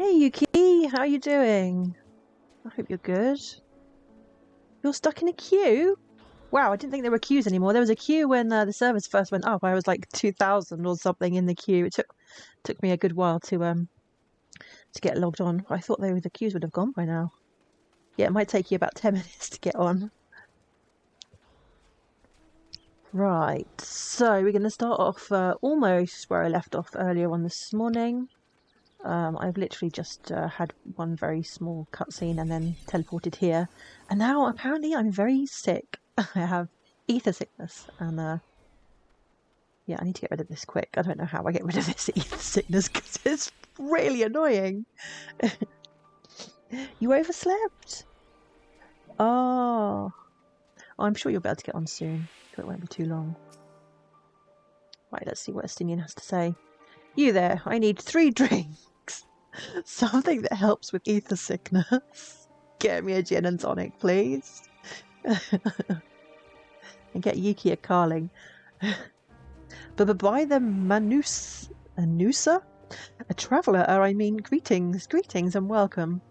Hey Yuki, how are you doing? I hope you're good. You're stuck in a queue? Wow, I didn't think there were queues anymore. There was a queue when the servers first went up. I was like 2,000 or something in the queue. It took me a good while to get logged on. I thought the queues would have gone by now. Yeah, it might take you about 10 minutes to get on. Right, so we're going to start off almost where I left off earlier on this morning. I've literally just had one very small cutscene and then teleported here. And now apparently I'm very sick. I have ether sickness and yeah, I need to get rid of this quick. I don't know how I get rid of this ether sickness because it's really annoying. You overslept? Oh. I'm sure you'll be able to get on soon, so it won't be too long. Right, let's see what Estinian has to say. You there, I need 3 drinks. Something that helps with ether sickness. Get me a gin and tonic, please. And get Yuki a carling. But by the Manusa? A traveller, I mean, greetings and welcome.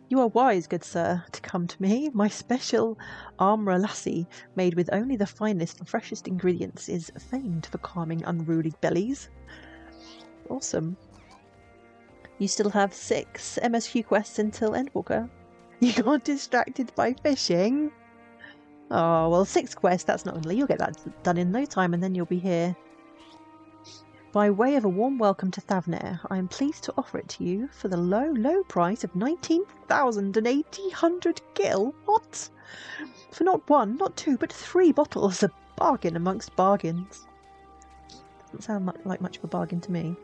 You are wise, good sir, to come to me. My special armra lassie, made with only the finest and freshest ingredients, is famed for calming unruly bellies. Awesome. You still have 6 MSQ quests until Endwalker. You got distracted by fishing? Oh, well, 6 quests, that's not only. You'll get that done in no time and then you'll be here. By way of a warm welcome to Thavnair, I am pleased to offer it to you for the low, low price of 19,800 gil. What? For not 1, not 2, but 3 bottles. A bargain amongst bargains. Doesn't sound like much of a bargain to me.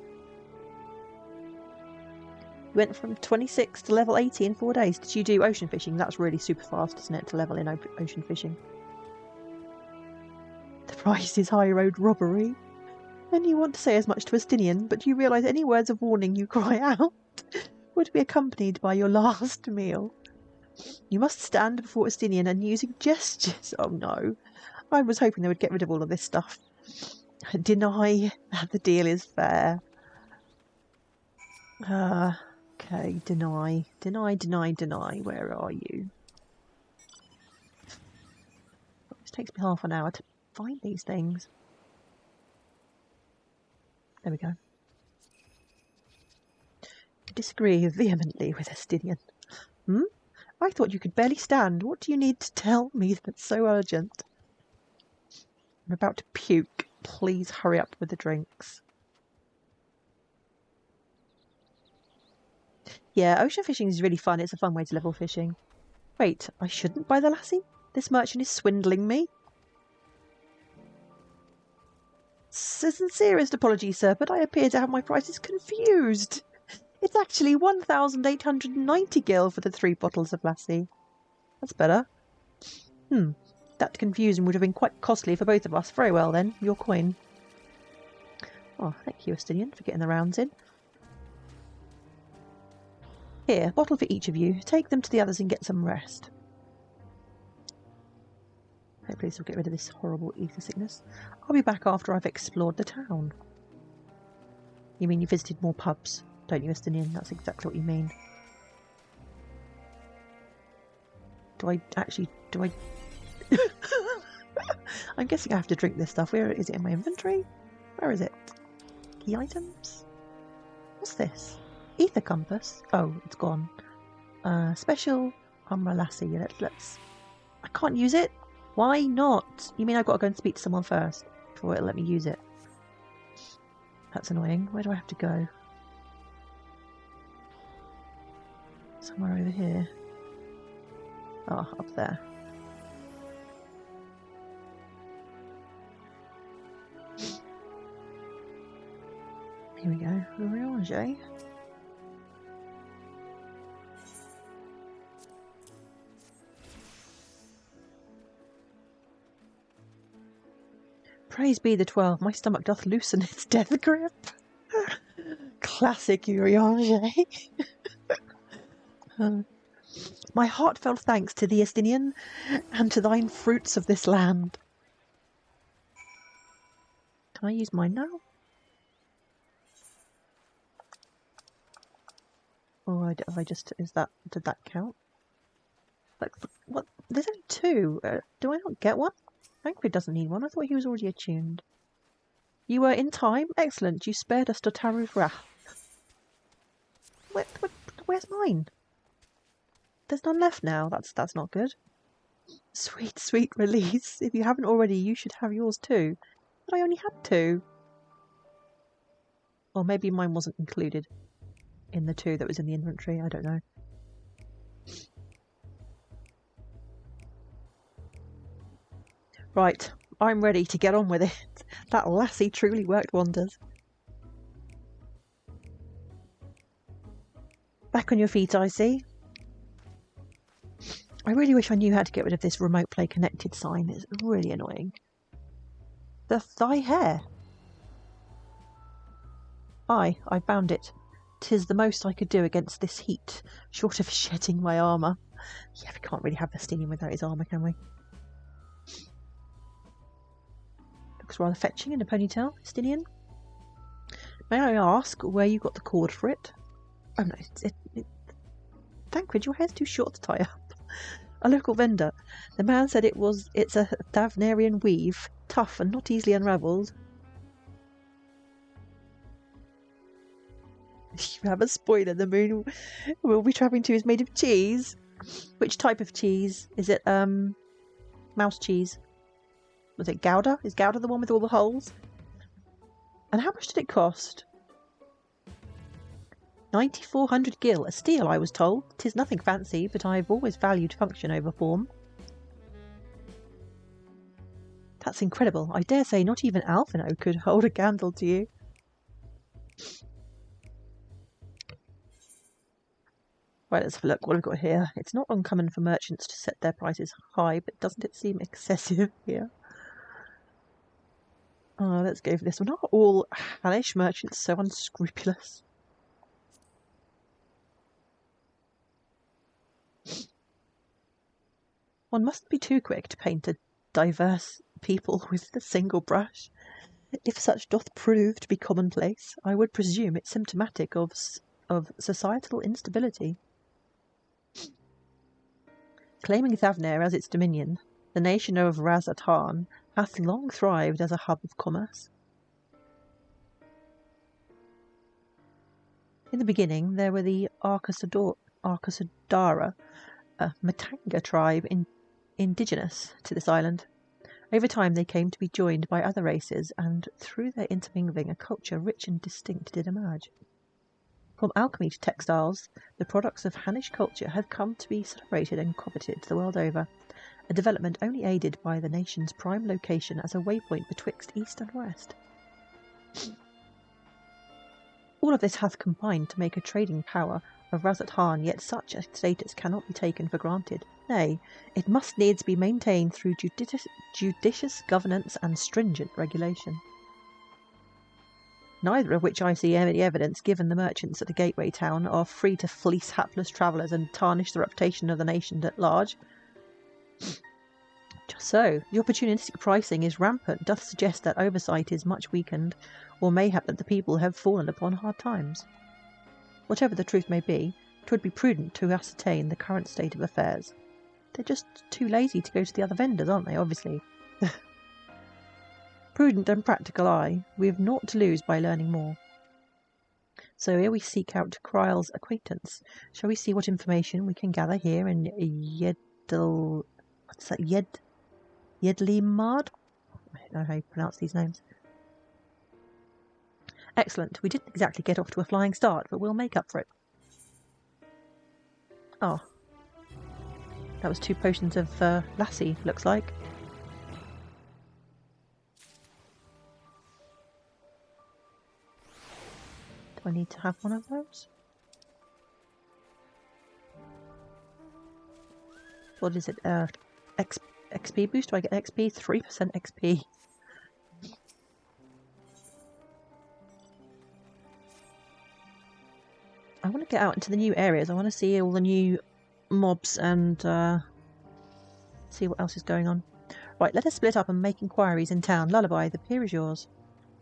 You went from 26 to level 80 in 4 days. Did you do ocean fishing? That's really super fast, isn't it, to level in ocean fishing? The price is high road robbery. And you want to say as much to Estinian, but you realise any words of warning you cry out would be accompanied by your last meal. You must stand before Estinian and using gestures. Oh no. I was hoping they would get rid of all of this stuff. Deny that the deal is fair. Okay, deny. Where are you? This takes me half an hour to find these things. There we go. I disagree vehemently with Estinian. I thought you could barely stand. What do you need to tell me that's so urgent? I'm about to puke. Please hurry up with the drinks. Yeah, ocean fishing is really fun. It's a fun way to level fishing. Wait, I shouldn't buy the lassie? This merchant is swindling me? Sincerest apologies, sir, but I appear to have my prices confused. It's actually 1,890 gil for the 3 bottles of lassie. That's better. That confusion would have been quite costly for both of us. Very well then, your coin. Oh, thank you, Estinian, for getting the rounds in. Here, a bottle for each of you. Take them to the others and get some rest. Hopefully this will get rid of this horrible ether sickness. I'll be back after I've explored the town. You mean you visited more pubs, don't you, Estinian? That's exactly what you mean. Do I... I'm guessing I have to drink this stuff. Where is it in my inventory? Where is it? Key items? What's this? Ether compass? Oh, it's gone. Special Umra Lassie. Let's... I can't use it? Why not? You mean I've got to go and speak to someone first before it'll let me use it? That's annoying. Where do I have to go? Somewhere over here. Oh, up there. Here we go. Orange. Praise be the 12, my stomach doth loosen its death grip. Classic Uriange. My heartfelt thanks to thee, Estinian, and to thine fruits of this land. Can I use mine now? Or did that count? Like, what? There's only 2. Do I not get one? Thankfully doesn't need one. I thought he was already attuned. You were in time? Excellent. You spared us Dotaru's wrath. Where's mine? There's none left now. That's not good. Sweet, sweet release. If you haven't already, you should have yours too. But I only had 2. Or maybe mine wasn't included in the 2 that was in the inventory. I don't know. Right, I'm ready to get on with it. That lassie truly worked wonders. Back on your feet, I see. I really wish I knew how to get rid of this remote play connected sign. It's really annoying. Thy hair. I found it. 'Tis the most I could do against this heat, short of shedding my armour. Yeah, we can't really have Vestinian without his armour, can we? Looks rather fetching in a ponytail, Vestinian. May I ask where you got the cord for it? Oh no, Thancred, your hair's too short to tie up. A local vendor. The man said it's a Thavnarian weave, tough and not easily unravelled. You have a spoiler. The moon we'll be travelling to is made of cheese. Which type of cheese? Is it mouse cheese? Was it Gouda? Is Gouda the one with all the holes? And how much did it cost? 9,400 gil, a steal, I was told. 'Tis nothing fancy, but I've always valued function over form. That's incredible. I dare say not even Alphino could hold a candle to you. Right, let's have a look. What have we got here? It's not uncommon for merchants to set their prices high, but doesn't it seem excessive here? Let's go for this one. Not all Hallish merchants so unscrupulous. One mustn't be too quick to paint a diverse people with a single brush. If such doth prove to be commonplace, I would presume it's symptomatic of societal instability. Claiming Thavner as its dominion, the nation of Razatan hath long thrived as a hub of commerce. In the beginning, there were the Arcasadara, a Matanga tribe indigenous to this island. Over time, they came to be joined by other races, and through their intermingling, a culture rich and distinct did emerge. From alchemy to textiles, the products of Hannish culture have come to be celebrated and coveted the world over, a development only aided by the nation's prime location as a waypoint betwixt east and west. All of this hath combined to make a trading power of Razat-Han, yet such a status cannot be taken for granted. Nay, it must needs be maintained through judicious governance and stringent regulation. Neither of which I see any evidence, given the merchants at the gateway town are free to fleece hapless travellers and tarnish the reputation of the nation at large. Just so, the opportunistic pricing is rampant, doth suggest that oversight is much weakened, or mayhap that the people have fallen upon hard times. Whatever the truth may be, 'twould be prudent to ascertain the current state of affairs. They're just too lazy to go to the other vendors, aren't they, obviously? Prudent and practical eye, we have naught to lose by learning more. So here we seek out Kryle's acquaintance. Shall we see what information we can gather here in Yedlimard? I don't know how you pronounce these names. Excellent. We didn't exactly get off to a flying start, but we'll make up for it. Oh. That was 2 potions of Lassie, looks like. Do I need to have one of those? What is it? XP boost? Do I get XP? 3% XP. I want to get out into the new areas. I want to see all the new mobs and see what else is going on. Right, let us split up and make inquiries in town. Lullaby, the pier is yours.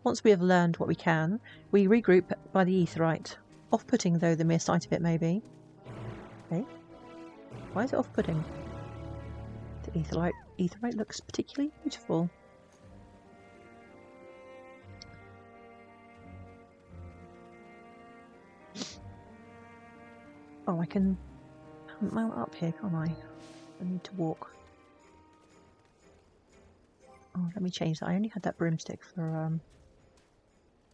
Once we have learned what we can, we regroup by the Aetheryte. Off-putting, though, the mere sight of it may be. Okay. Why is it off-putting? The etherite looks particularly beautiful. Oh, I can mount up here, can't I? I need to walk. Oh, let me change that. I only had that broomstick for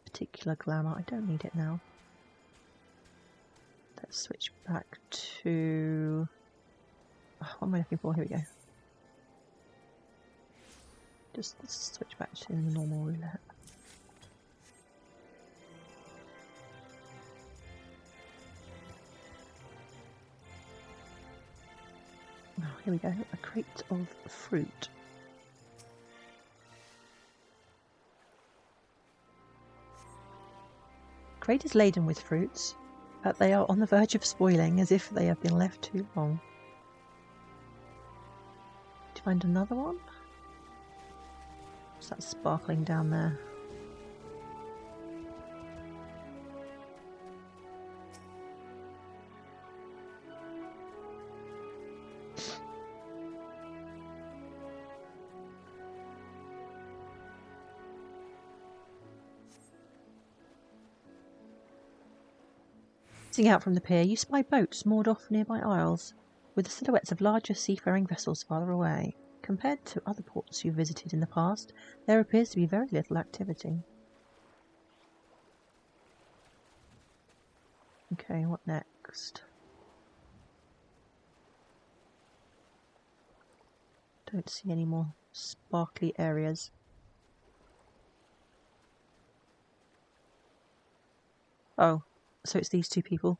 particular glamour. I don't need it now. Let's switch back to... Oh, what am I looking for? Here we go. Just let's switch back to the normal roulette. Oh, here we go. A crate of fruit. Crate is laden with fruits, but they are on the verge of spoiling as if they have been left too long. To find another one? What's that sparkling down there? Out from the pier, you spy boats moored off nearby isles, with the silhouettes of larger seafaring vessels farther away. Compared to other ports you've visited in the past, there appears to be very little activity. Okay, what next? Don't see any more sparkly areas. Oh. So it's these two people.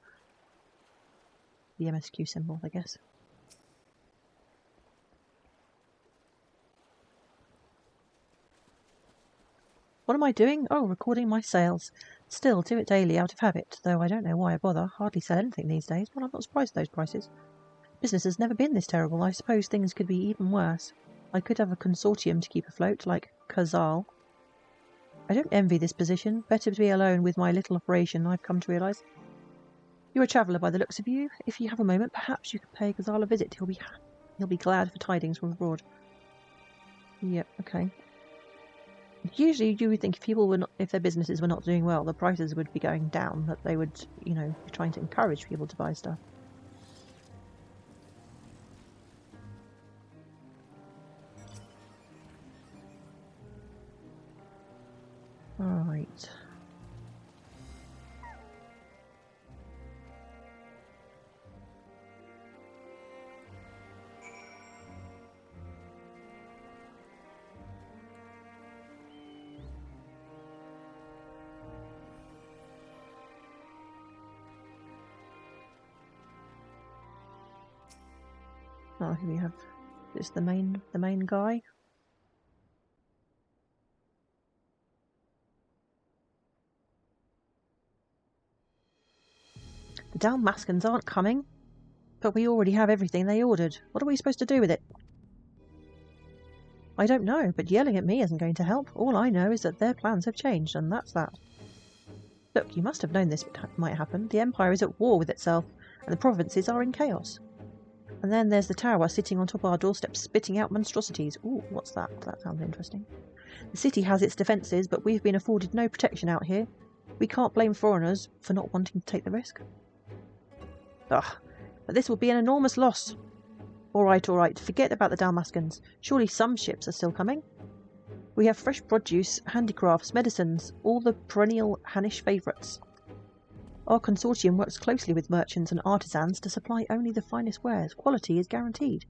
The MSQ symbol, I guess. What am I doing? Oh, recording my sales. Still, do it daily out of habit, though I don't know why I bother. Hardly sell anything these days. Well, I'm not surprised at those prices. Business has never been this terrible. I suppose things could be even worse. I could have a consortium to keep afloat, like Kazal. I don't envy this position. Better to be alone with my little operation, I've come to realise. You're a traveller by the looks of you. If you have a moment, perhaps you could pay Ghazal a visit. He'll be glad for tidings from abroad. Yep, okay. Usually you would think if their businesses were not doing well, the prices would be going down, that they would, be trying to encourage people to buy stuff. Alright. Oh, here we have this the main guy. The Dalmascans aren't coming, but we already have everything they ordered. What are we supposed to do with it? I don't know, but yelling at me isn't going to help. All I know is that their plans have changed, and that's that. Look, you must have known this might happen. The Empire is at war with itself, and the provinces are in chaos. And then there's the tower sitting on top of our doorstep spitting out monstrosities. Ooh, what's that? That sounds interesting. The city has its defences, but we've been afforded no protection out here. We can't blame foreigners for not wanting to take the risk. Ugh, but this will be an enormous loss. All right, forget about the Dalmascans. Surely some ships are still coming. We have fresh produce, handicrafts, medicines, all the perennial Hannish favourites. Our consortium works closely with merchants and artisans to supply only the finest wares. Quality is guaranteed.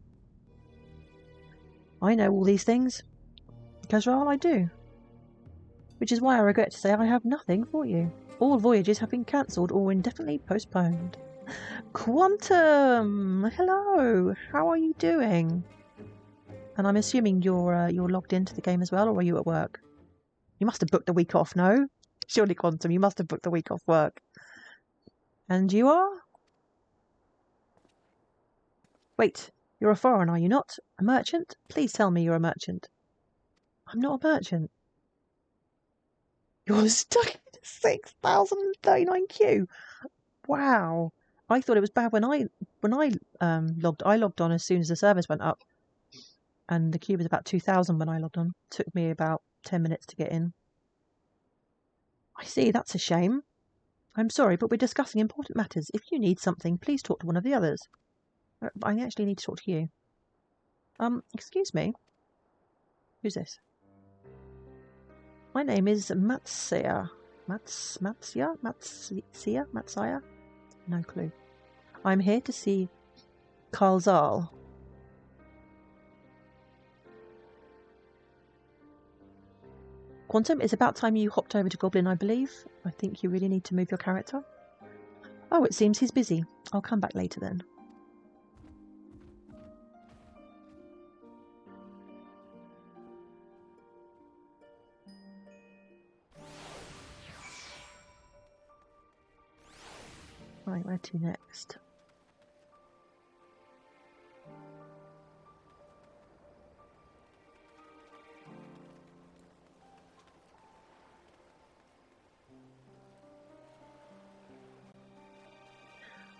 I know all these things. Kazral, I do. Which is why I regret to say I have nothing for you. All voyages have been cancelled or indefinitely postponed. Quantum! Hello! How are you doing? And I'm assuming you're logged into the game as well, or are you at work? You must have booked a week off, no? Surely, Quantum, you must have booked a week off work. And you are? Wait, you're a foreigner, are you not? A merchant? Please tell me you're a merchant. I'm not a merchant. You're stuck in 6,039 Q. Wow. I thought it was bad when I logged on as soon as the service went up. And the queue was about 2,000 when I logged on. Took me about 10 minutes to get in. I see, that's a shame. I'm sorry, but we're discussing important matters. If you need something, please talk to one of the others. I actually need to talk to you. Excuse me. Who's this? My name is Matsuya. Matsuya? No clue. I'm here to see Karlzal. Quantum, it's about time you hopped over to Goblin, I believe. I think you really need to move your character. Oh, it seems he's busy. I'll come back later then. Right, where to next?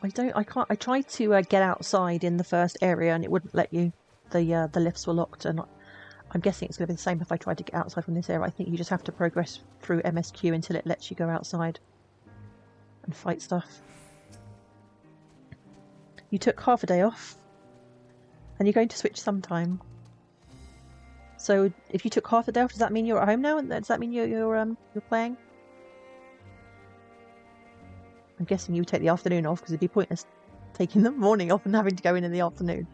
I tried to get outside in the first area and it wouldn't let you. The lifts were locked, and I'm guessing it's going to be the same if I tried to get outside from this area. I think you just have to progress through MSQ until it lets you go outside and fight stuff. You took half a day off and you're going to switch sometime. So if you took half a day off, does that mean you're at home now? And does that mean you're playing? I'm guessing you would take the afternoon off because it'd be pointless taking the morning off and having to go in the afternoon.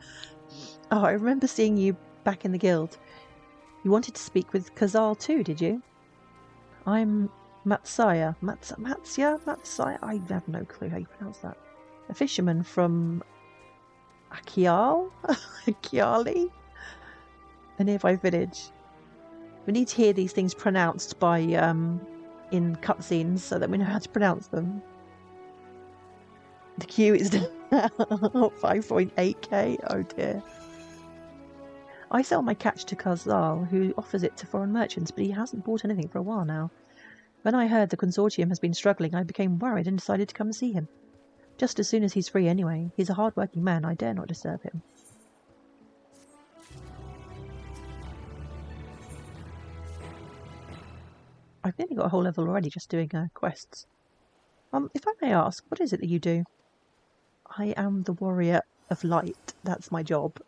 Oh, I remember seeing you back in the guild. You wanted to speak with Karlzal too, did you? I'm Matsuya. Matsuya? I have no clue how you pronounce that. A fisherman from Akiali? A nearby village. We need to hear these things pronounced by in cutscenes so that we know how to pronounce them. The queue is 5.8k. Oh dear. I sell my catch to Karlzal, who offers it to foreign merchants, but he hasn't bought anything for a while now. When I heard the consortium has been struggling, I became worried and decided to come and see him. Just as soon as he's free anyway. He's a hard-working man. I dare not disturb him. I've nearly got a whole level already just doing quests. If I may ask, what is it that you do? I am the warrior of light. That's my job.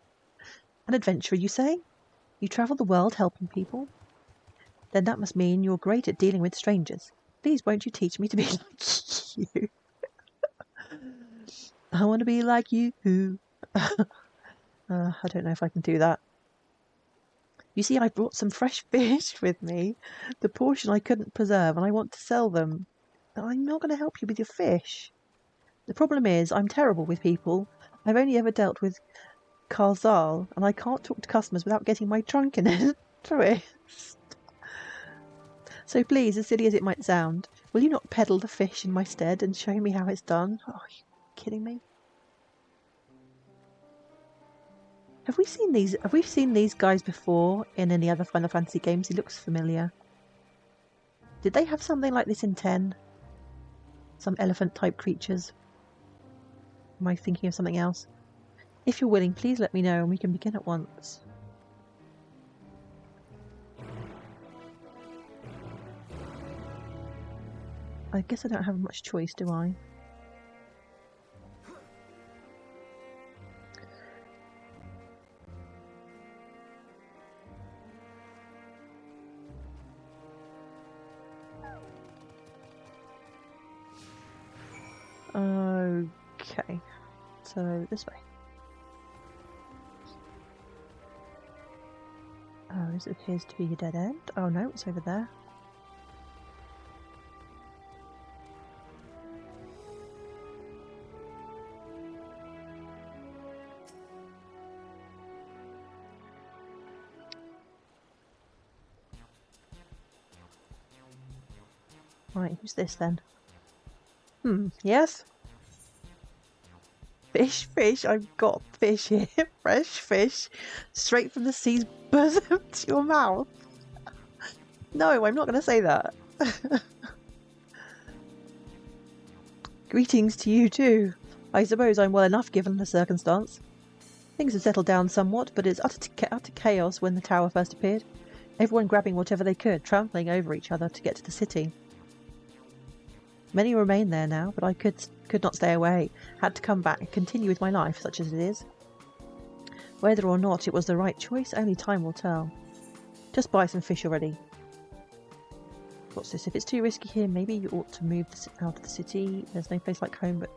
An adventurer, you say? You travel the world helping people? Then that must mean you're great at dealing with strangers. Please, won't you teach me to be like you? I want to be like you. I don't know if I can do that. You see, I brought some fresh fish with me. The portion I couldn't preserve, and I want to sell them. I'm not going to help you with your fish. The problem is, I'm terrible with people. I've only ever dealt with Karlzal, and I can't talk to customers without getting my trunk in a twist. So please, as silly as it might sound, will you not peddle the fish in my stead and show me how it's done? Oh, are you kidding me? Have we seen these guys before in any other Final Fantasy games? He looks familiar. Did they have something like this in 10? Some elephant-type creatures? Am I thinking of something else? If you're willing, please let me know and we can begin at once. I guess I don't have much choice, do I? Okay, so this way. Oh, this appears to be a dead end. Oh no, it's over there. Right, who's this then? Yes? Fish, I've got fish here. Fresh fish. Straight from the sea's bosom to your mouth. No, I'm not going to say that. Greetings to you too. I suppose I'm well enough given the circumstance. Things have settled down somewhat, but it's utter chaos when the tower first appeared. Everyone grabbing whatever they could, trampling over each other to get to the city. Many remain there now, but I could not stay away. Had to come back and continue with my life, such as it is. Whether or not it was the right choice, only time will tell. Just buy some fish already. What's this? If it's too risky here, maybe you ought to move out of the city. There's no place like home, but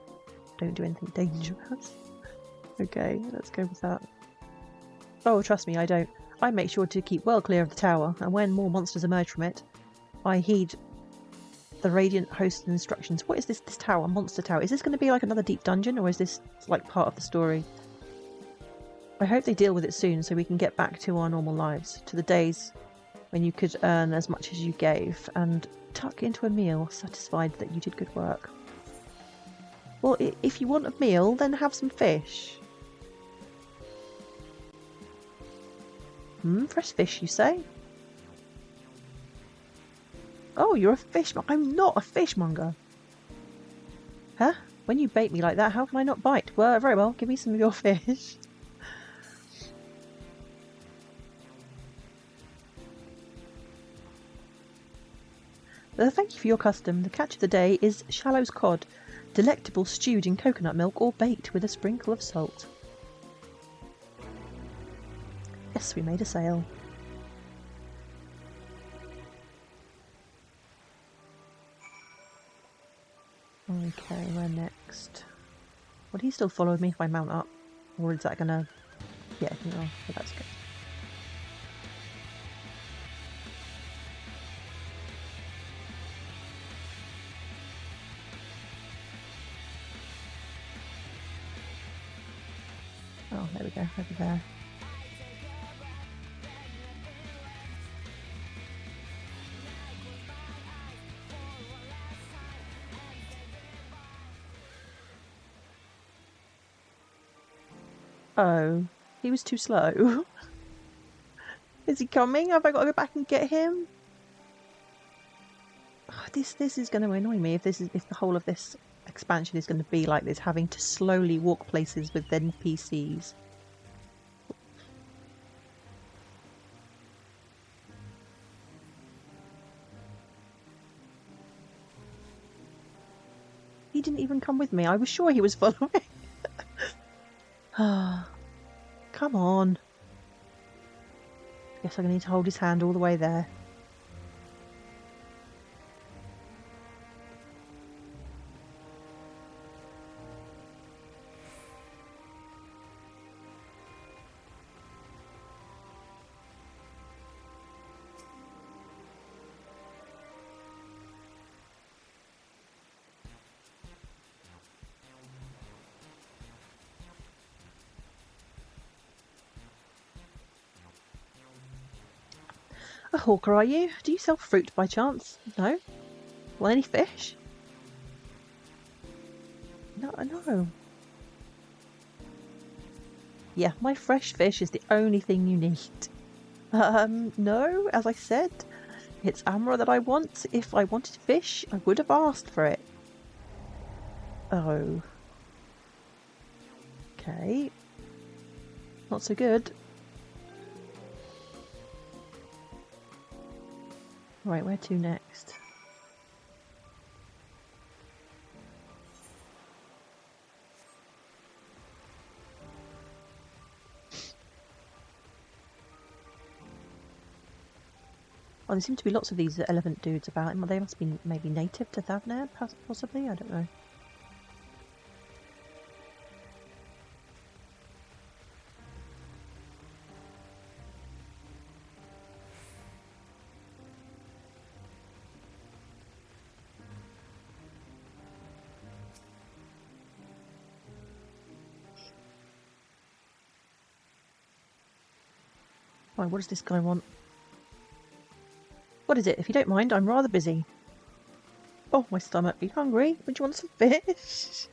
don't do anything dangerous. Okay, let's go with that. Oh, trust me, I don't. I make sure to keep well clear of the tower, and when more monsters emerge from it, I heed the Radiant Host's instructions. What is this tower? Monster tower? Is this going to be like another deep dungeon, or is this like part of the story? I hope they deal with it soon so we can get back to our normal lives, to the days when you could earn as much as you gave and tuck into a meal, satisfied that you did good work. Well, if you want a meal, then have some fish. Fresh fish, you say? Oh, you're a fishmonger. I'm not a fishmonger. Huh? When you bait me like that, how can I not bite? Well, very well, give me some of your fish. Thank you for your custom. The catch of the day is Shallow's cod, delectable stewed in coconut milk or baked with a sprinkle of salt. Yes, we made a sale. Okay, where next? Would he still follow me if I mount up? Or is that gonna... Yeah, no, that's good. Oh, there we go, over there. Oh, he was too slow. Is he coming? Have I got to go back and get him? Oh, this is going to annoy me if the whole of this expansion is going to be like this, having to slowly walk places with NPCs. He didn't even come with me. I was sure he was following. Come on. Guess I'm going to need to hold his hand all the way there. A hawker, are you? Do you sell fruit by chance? No? Want any fish? No. Yeah, my fresh fish is the only thing you need. No, as I said, it's Amra that I want. If I wanted fish, I would have asked for it. Oh. Okay. Not so good. Right, where to next? Oh, there seem to be lots of these elephant dudes about. They must be maybe native to Thavnair, possibly? I don't know. Right, what does this guy want? What is it? If you don't mind, I'm rather busy. Oh, my stomach. Are you hungry? Would you want some fish?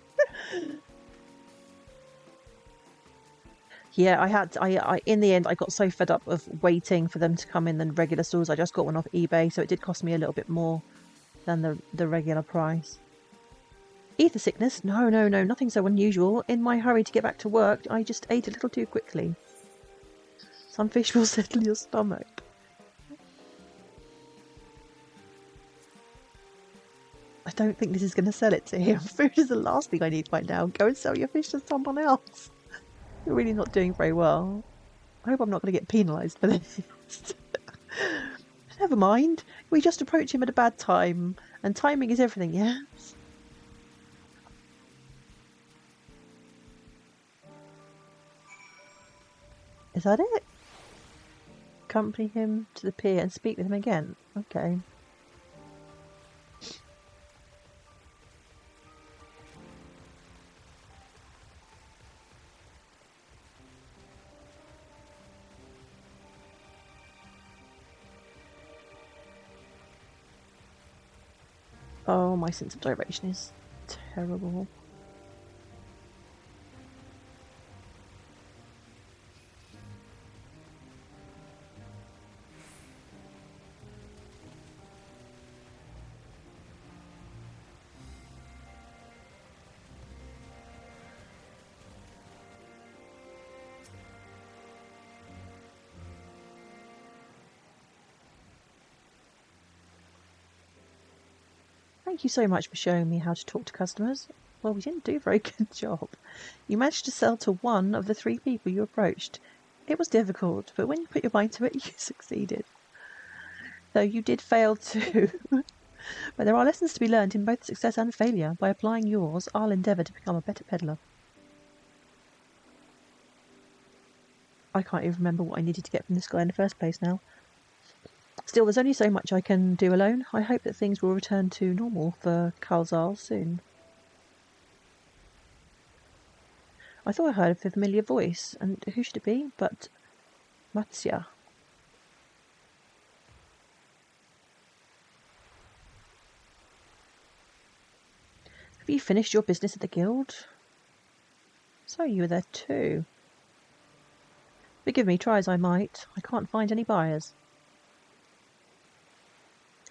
Yeah, I in the end, I got so fed up of waiting for them to come in the regular stores. I just got one off eBay, so it did cost me a little bit more than the regular price. Ether sickness? No, no, no, nothing so unusual. In my hurry to get back to work, I just ate a little too quickly. Some fish will settle your stomach. I don't think this is going to sell it to him. Food is the last thing I need right now. Go and sell your fish to someone else. You're really not doing very well. I hope I'm not going to get penalised for this. Never mind. We just approach him at a bad time. And timing is everything, yes? Is that it? Accompany him to the pier and speak with him again. Okay. Oh, my sense of direction is terrible. Thank you so much for showing me how to talk to customers. Well, we didn't do a very good job. You managed to sell to one of the 3 people you approached. It was difficult, but when you put your mind to it, you succeeded. Though you did fail too. But there are lessons to be learned in both success and failure. By applying yours, I'll endeavour to become a better peddler. I can't even remember what I needed to get from this guy in the first place now. Still, there's only so much I can do alone. I hope that things will return to normal for Kalzal soon. I thought I heard a familiar voice, and who should it be but Matsya? Have you finished your business at the guild? So you were there too. Forgive me, try as I might. I can't find any buyers.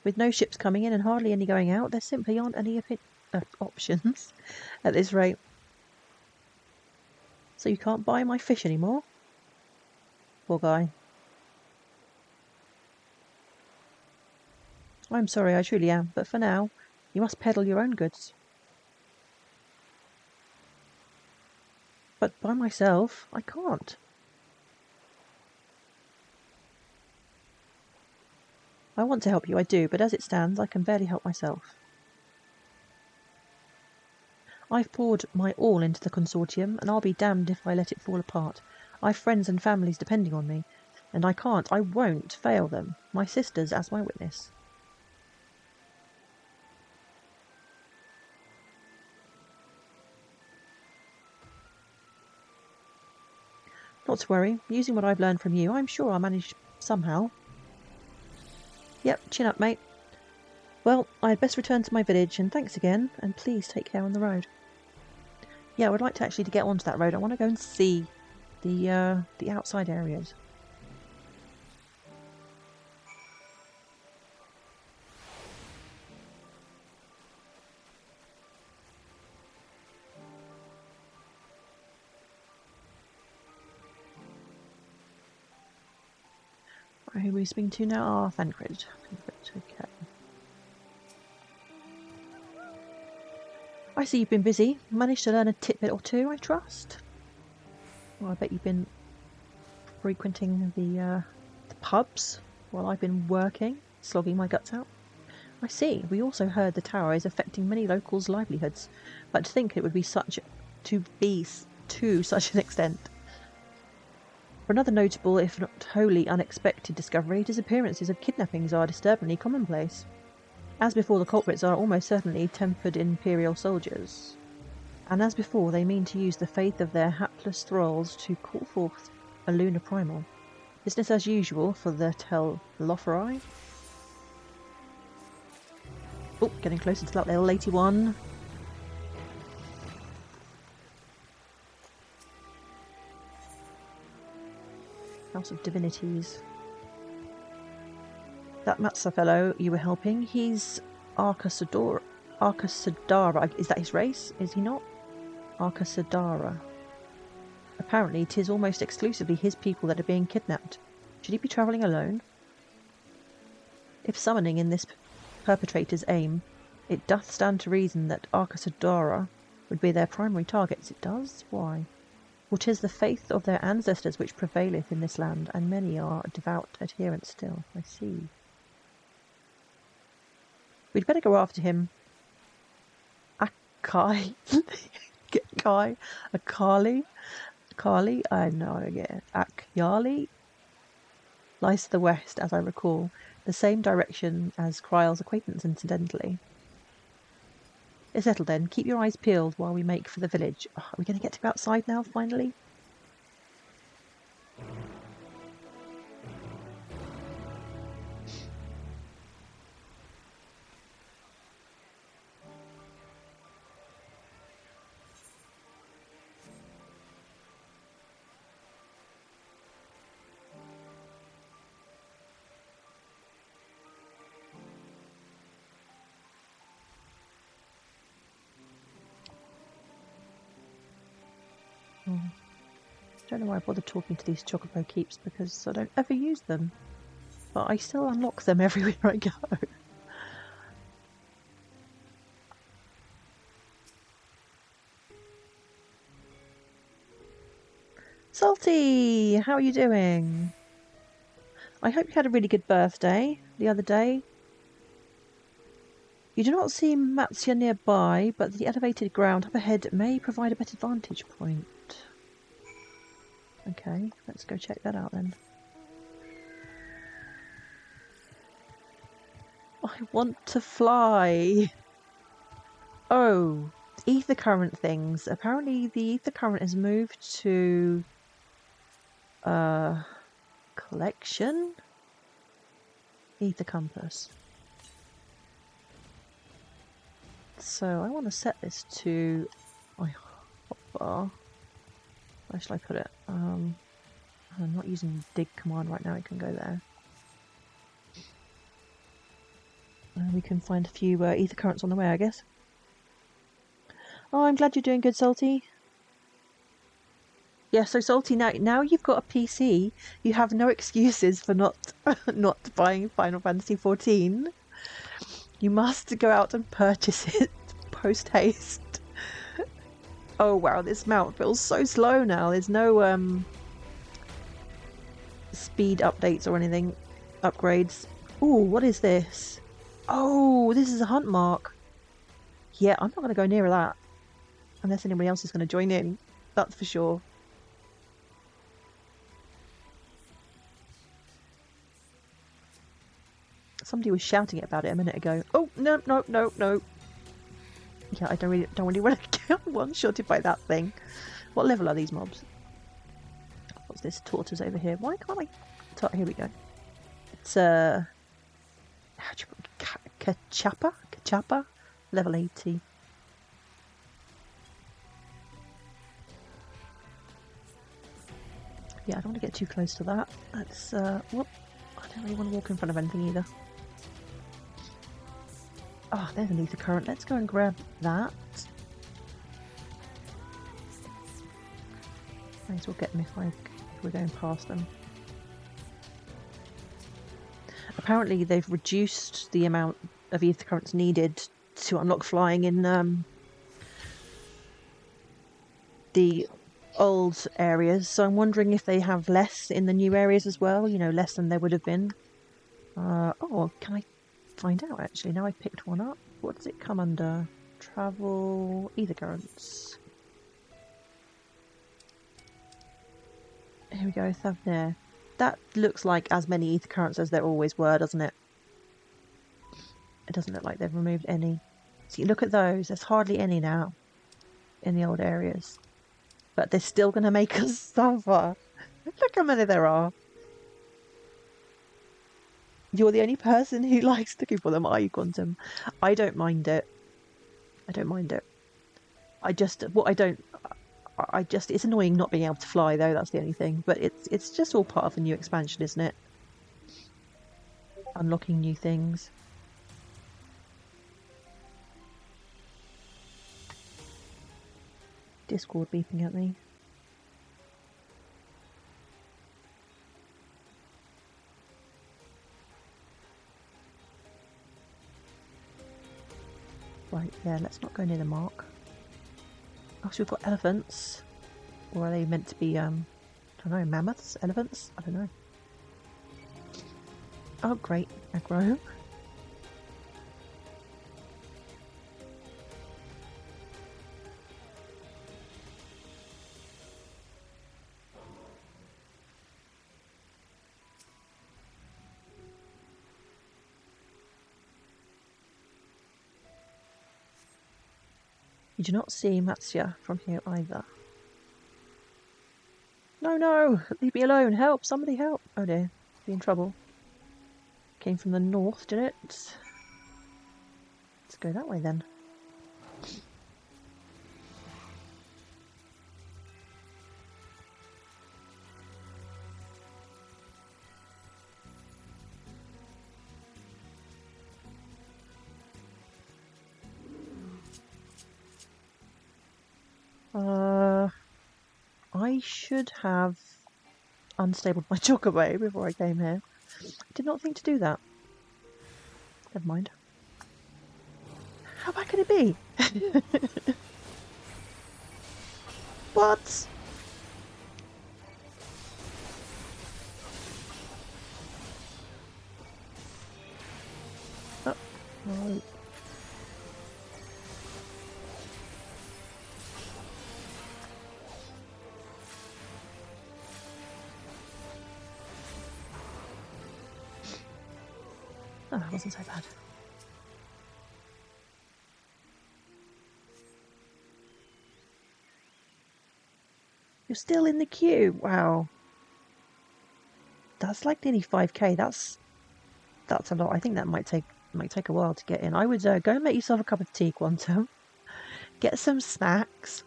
With no ships coming in and hardly any going out, there simply aren't any options at this rate. So you can't buy my fish anymore? Poor guy. I'm sorry, I truly am, but for now, you must peddle your own goods. But by myself, I can't. I want to help you, I do, but as it stands, I can barely help myself. I've poured my all into the consortium, and I'll be damned if I let it fall apart. I've friends and families depending on me, and I won't fail them. My sisters as my witness. Not to worry. Using what I've learned from you, I'm sure I'll manage somehow. Yep, chin up, mate. Well, I'd best return to my village, and thanks again, and please take care on the road. Yeah, I would like to actually get onto that road. I want to go and see the outside areas. Who are we speaking to now? Ah, Thancred. Okay. I see you've been busy. Managed to learn a tidbit or two, I trust. Well, I bet you've been frequenting the pubs while I've been working, slogging my guts out. I see. We also heard the tower is affecting many locals' livelihoods, but to think it would be to such an extent. For another notable, if not wholly unexpected discovery, disappearances of kidnappings are disturbingly commonplace. As before, the culprits are almost certainly tempered Imperial soldiers. And as before, they mean to use the faith of their hapless thralls to call forth a lunar primal. Business as usual for the Tellophori. Oh, getting closer to that level 81. House of Divinities. That Matza fellow you were helping, he's Arcasador. Arcasadara. Is that his race? Is he not? Arcasadara. Apparently, it is almost exclusively his people that are being kidnapped. Should he be travelling alone? If summoning in this perpetrator's aim, it doth stand to reason that Arcasadara would be their primary targets. It does? Why? For 'tis the faith of their ancestors which prevaileth in this land, and many are devout adherents still. I see. We'd better go after him. Akali, I know again. Akyali lies to the west, as I recall, the same direction as Kryle's acquaintance, incidentally. It's settled then. Keep your eyes peeled while we make for the village. Oh, are we going to get to go outside now, finally? I don't know why I bother talking to these Chocobo Keeps, because I don't ever use them. But I still unlock them everywhere I go. Salty! How are you doing? I hope you had a really good birthday the other day. You do not see Matsuya nearby, but the elevated ground up ahead may provide a better vantage point. Okay, let's go check that out then. I want to fly! Oh, ether current things. Apparently the ether current has moved to... collection? Ether compass. So I want to set this to my hotbar. Where shall I put it? I'm not using dig command right now, it can go there. We can find a few ether currents on the way, I guess. Oh, I'm glad you're doing good, Salty. Yeah, so Salty, now you've got a PC, you have no excuses for not buying Final Fantasy XIV. You must go out and purchase it post haste. Oh wow, this mount feels so slow now. There's no speed updates or anything, upgrades. Ooh, what is this? Oh, this is a hunt mark. Yeah, I'm not going to go near that unless anybody else is going to join in. That's for sure. Somebody was shouting about it a minute ago. Oh no! Yeah, I don't really want to get one-shotted by that thing. What level are these mobs? What's this? Tortoise over here. Why can't I? Here we go. It's Kachapa, level 80. Yeah, I don't want to get too close to that. Let's whoop. I don't really want to walk in front of anything either. Oh, there's an ether current. Let's go and grab that. May as well get them if we're going past them. Apparently they've reduced the amount of ether currents needed to unlock flying in the old areas, so I'm wondering if they have less in the new areas as well, you know, less than there would have been. Oh, can I find out actually? Now I've picked one up. What does it come under? Travel, ether currents. Here we go, there. That looks like as many ether currents as there always were, doesn't it? It doesn't look like they've removed any. See, look at those. There's hardly any now in the old areas. But they're still going to make us suffer. Look how many there are. You're the only person who likes looking for them, are you, Quantum? I don't mind it. I don't mind it. It's annoying not being able to fly though, that's the only thing. But it's just all part of the new expansion, isn't it? Unlocking new things. Discord beeping at me. Right, yeah, let's not go near the mark. Oh, so we've got elephants. Or are they meant to be, I don't know, mammoths? Elephants? I don't know. Oh, great. Aggro. You do not see Matsya from here either. No, no! Leave me alone! Help! Somebody help! Oh dear. Be in trouble. Came from the north, did it? Let's go that way then. I should have unstabled my chocobo before I came here. I did not think to do that. Never mind. How bad can it be? What? Oh, no. Oh, that wasn't so bad. You're still in the queue. Wow. That's like nearly 5k. That's a lot. I think that might take a while to get in. I would go and make yourself a cup of tea, Quantum. Get some snacks.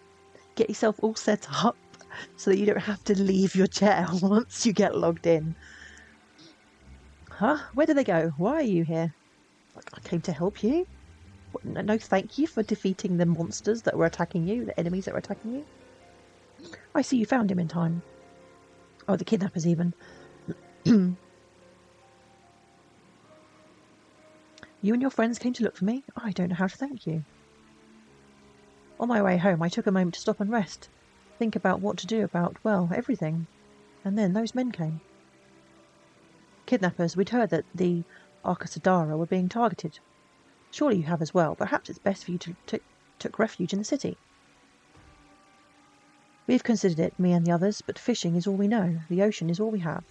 Get yourself all set up so that you don't have to leave your chair once you get logged in. Huh? Where did they go? Why are you here? I came to help you. No thank you for defeating the monsters that were attacking you, the enemies that were attacking you. I see you found him in time. Oh, the kidnappers even. You and your friends came to look for me? I don't know how to thank you. On my way home, I took a moment to stop and rest. Think about what to do about, well, everything. And then those men came. Kidnappers, we'd heard that the Arcasadara were being targeted. Surely you have as well. Perhaps it's best for you to take refuge in the city. We've considered it, me and the others, but fishing is all we know. The ocean is all we have.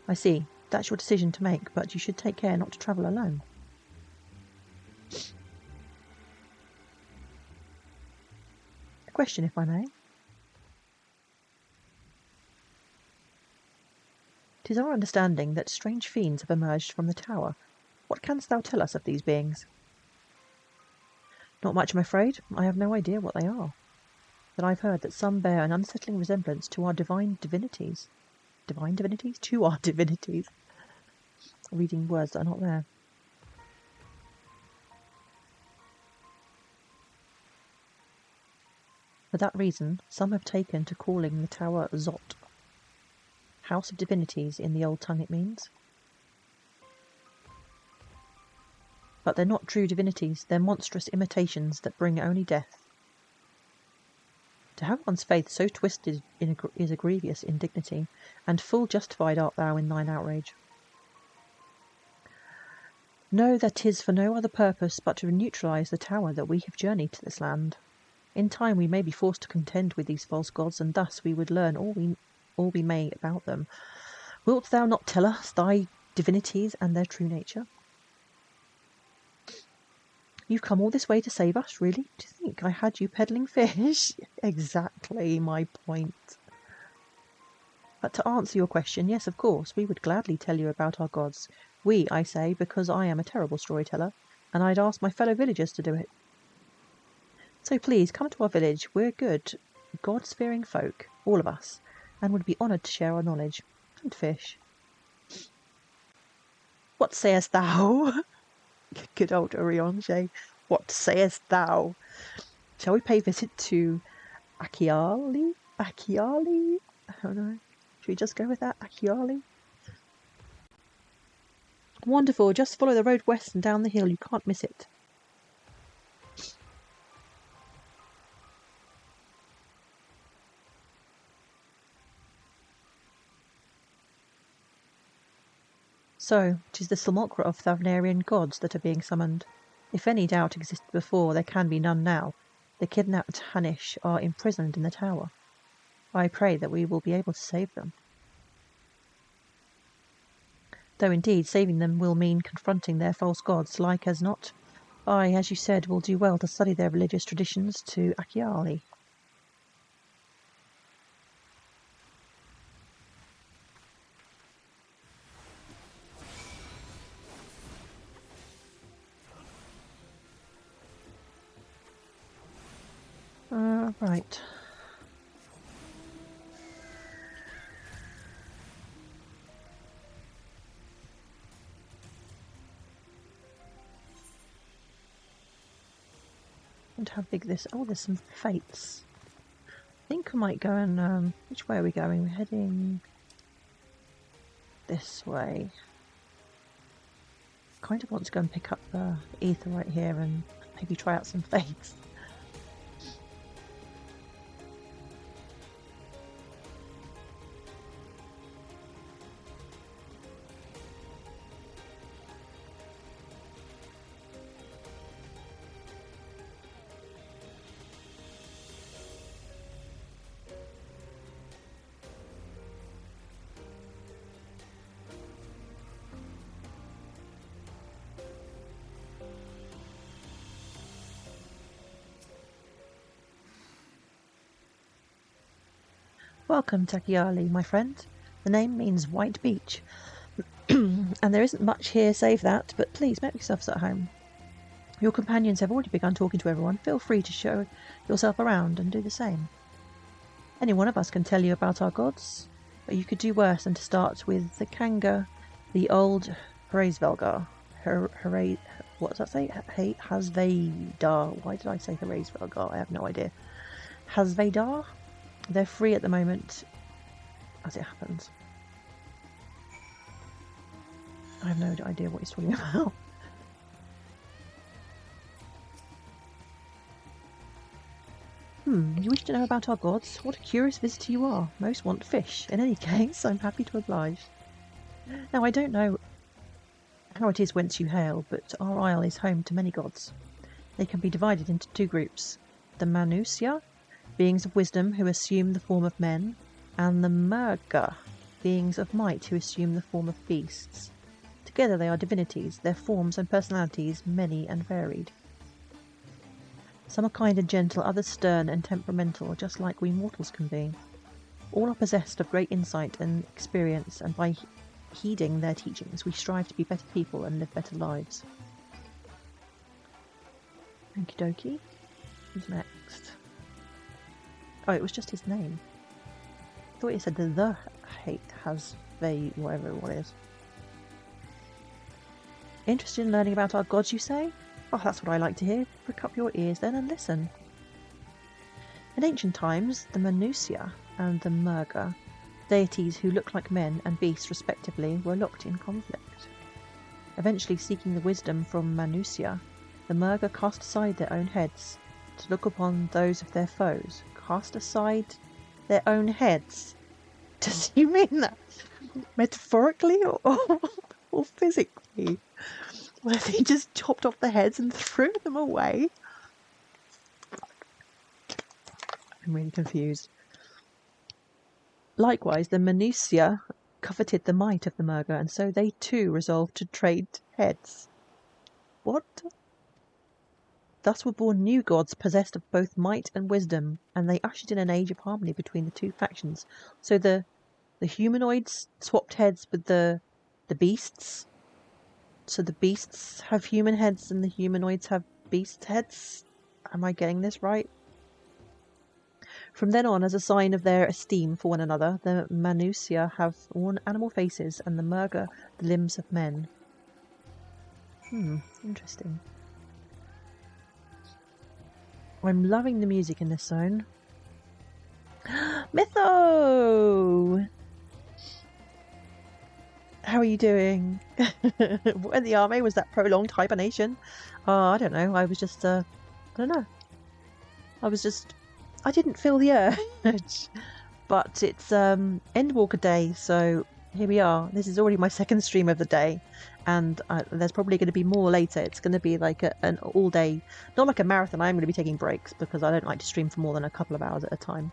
I see. That's your decision to make, but you should take care not to travel alone. A question, if I may. 'Tis our understanding that strange fiends have emerged from the tower. What canst thou tell us of these beings? Not much, I'm afraid. I have no idea what they are. But I've heard that some bear an unsettling resemblance to our divine divinities. Divine divinities? To our divinities. Reading words that are not there. For that reason, some have taken to calling the tower Zot. House of Divinities in the old tongue it means. But they're not true divinities, they're monstrous imitations that bring only death. To have one's faith so twisted is a grievous indignity, and full justified art thou in thine outrage. Know that 'tis for no other purpose but to neutralise the tower that we have journeyed to this land. In time we may be forced to contend with these false gods, and thus we would learn all we may about them. Wilt thou not tell us thy divinities and their true nature? You've come all this way to save us, really? Do you think I had you peddling fish? Exactly my point. But to answer your question, yes, of course, we would gladly tell you about our gods. We, I say, because I am a terrible storyteller, and I'd ask my fellow villagers to do it. So please, come to our village. We're good, God-fearing folk, all of us, and would be honoured to share our knowledge. And fish. What sayest thou? Good old Orionche. What sayest thou? Shall we pay visit to Akiali? Akiali? I don't know. Should we just go with that? Akiali? Wonderful. Just follow the road west and down the hill. You can't miss it. So, it is the simulacra of Thavnarian gods that are being summoned. If any doubt existed before, there can be none now. The kidnapped Hanish are imprisoned in the tower. I pray that we will be able to save them. Though indeed, saving them will mean confronting their false gods, like as not. I, as you said, will do well to study their religious traditions to Akiali. Right. And how big this... Oh, there's some fates. I think I might go and... which way are we going? We're heading... this way. Kind of want to go and pick up the ether right here and maybe try out some fates. Welcome, Takiali, my friend. The name means white beach. And there isn't much here save that, but please make yourselves at home. Your companions have already begun talking to everyone. Feel free to show yourself around and do the same. Any one of us can tell you about our gods, but you could do worse than to start with the Kanga, the old Hraesvelgar. What does that say? Hasvedar. Why did I say Hraesvelgar? I have no idea. Hasvedar? They're free at the moment, as it happens. I have no idea what he's talking about. You wish to know about our gods? What a curious visitor you are. Most want fish. In any case, I'm happy to oblige. Now, I don't know how it is whence you hail, but our isle is home to many gods. They can be divided into two groups. The Manusya, beings of wisdom who assume the form of men, and the Murga, beings of might who assume the form of beasts. Together they are divinities, their forms and personalities many and varied. Some are kind and gentle, others stern and temperamental, just like we mortals can be. All are possessed of great insight and experience, and by heeding their teachings we strive to be better people and live better lives. Okie dokie. Who's next? Oh, it was just his name. I thought he said the hate has they whatever what it is. Interested in learning about our gods, you say? Oh, that's what I like to hear. Prick up your ears then and listen. In ancient times, the Manusya and the Murga, deities who look like men and beasts respectively, were locked in conflict. Eventually seeking the wisdom from Manusya, the Murga cast aside their own heads to look upon those of their foes. Cast aside their own heads? Does he mean that metaphorically or physically? Where they just chopped off the heads and threw them away? I'm really confused. Likewise, the Manusya coveted the might of the Murga, and so they too resolved to trade heads. What? Thus were born new gods possessed of both might and wisdom, and they ushered in an age of harmony between the two factions. So the humanoids swapped heads with the beasts. So the beasts have human heads and the humanoids have beast heads? Am I getting this right? From then on, as a sign of their esteem for one another, the Manusya have worn animal faces and the Murga the limbs of men. Interesting. I'm loving the music in this zone. Mytho! How are you doing? What in the army? Was that prolonged hibernation? I don't know. I was just, I don't know. I didn't feel the urge. But it's Endwalker day, so here we are. This is already my second stream of the day, and there's probably going to be more later. It's going to be like an all-day, not like a marathon. I'm going to be taking breaks because I don't like to stream for more than a couple of hours at a time.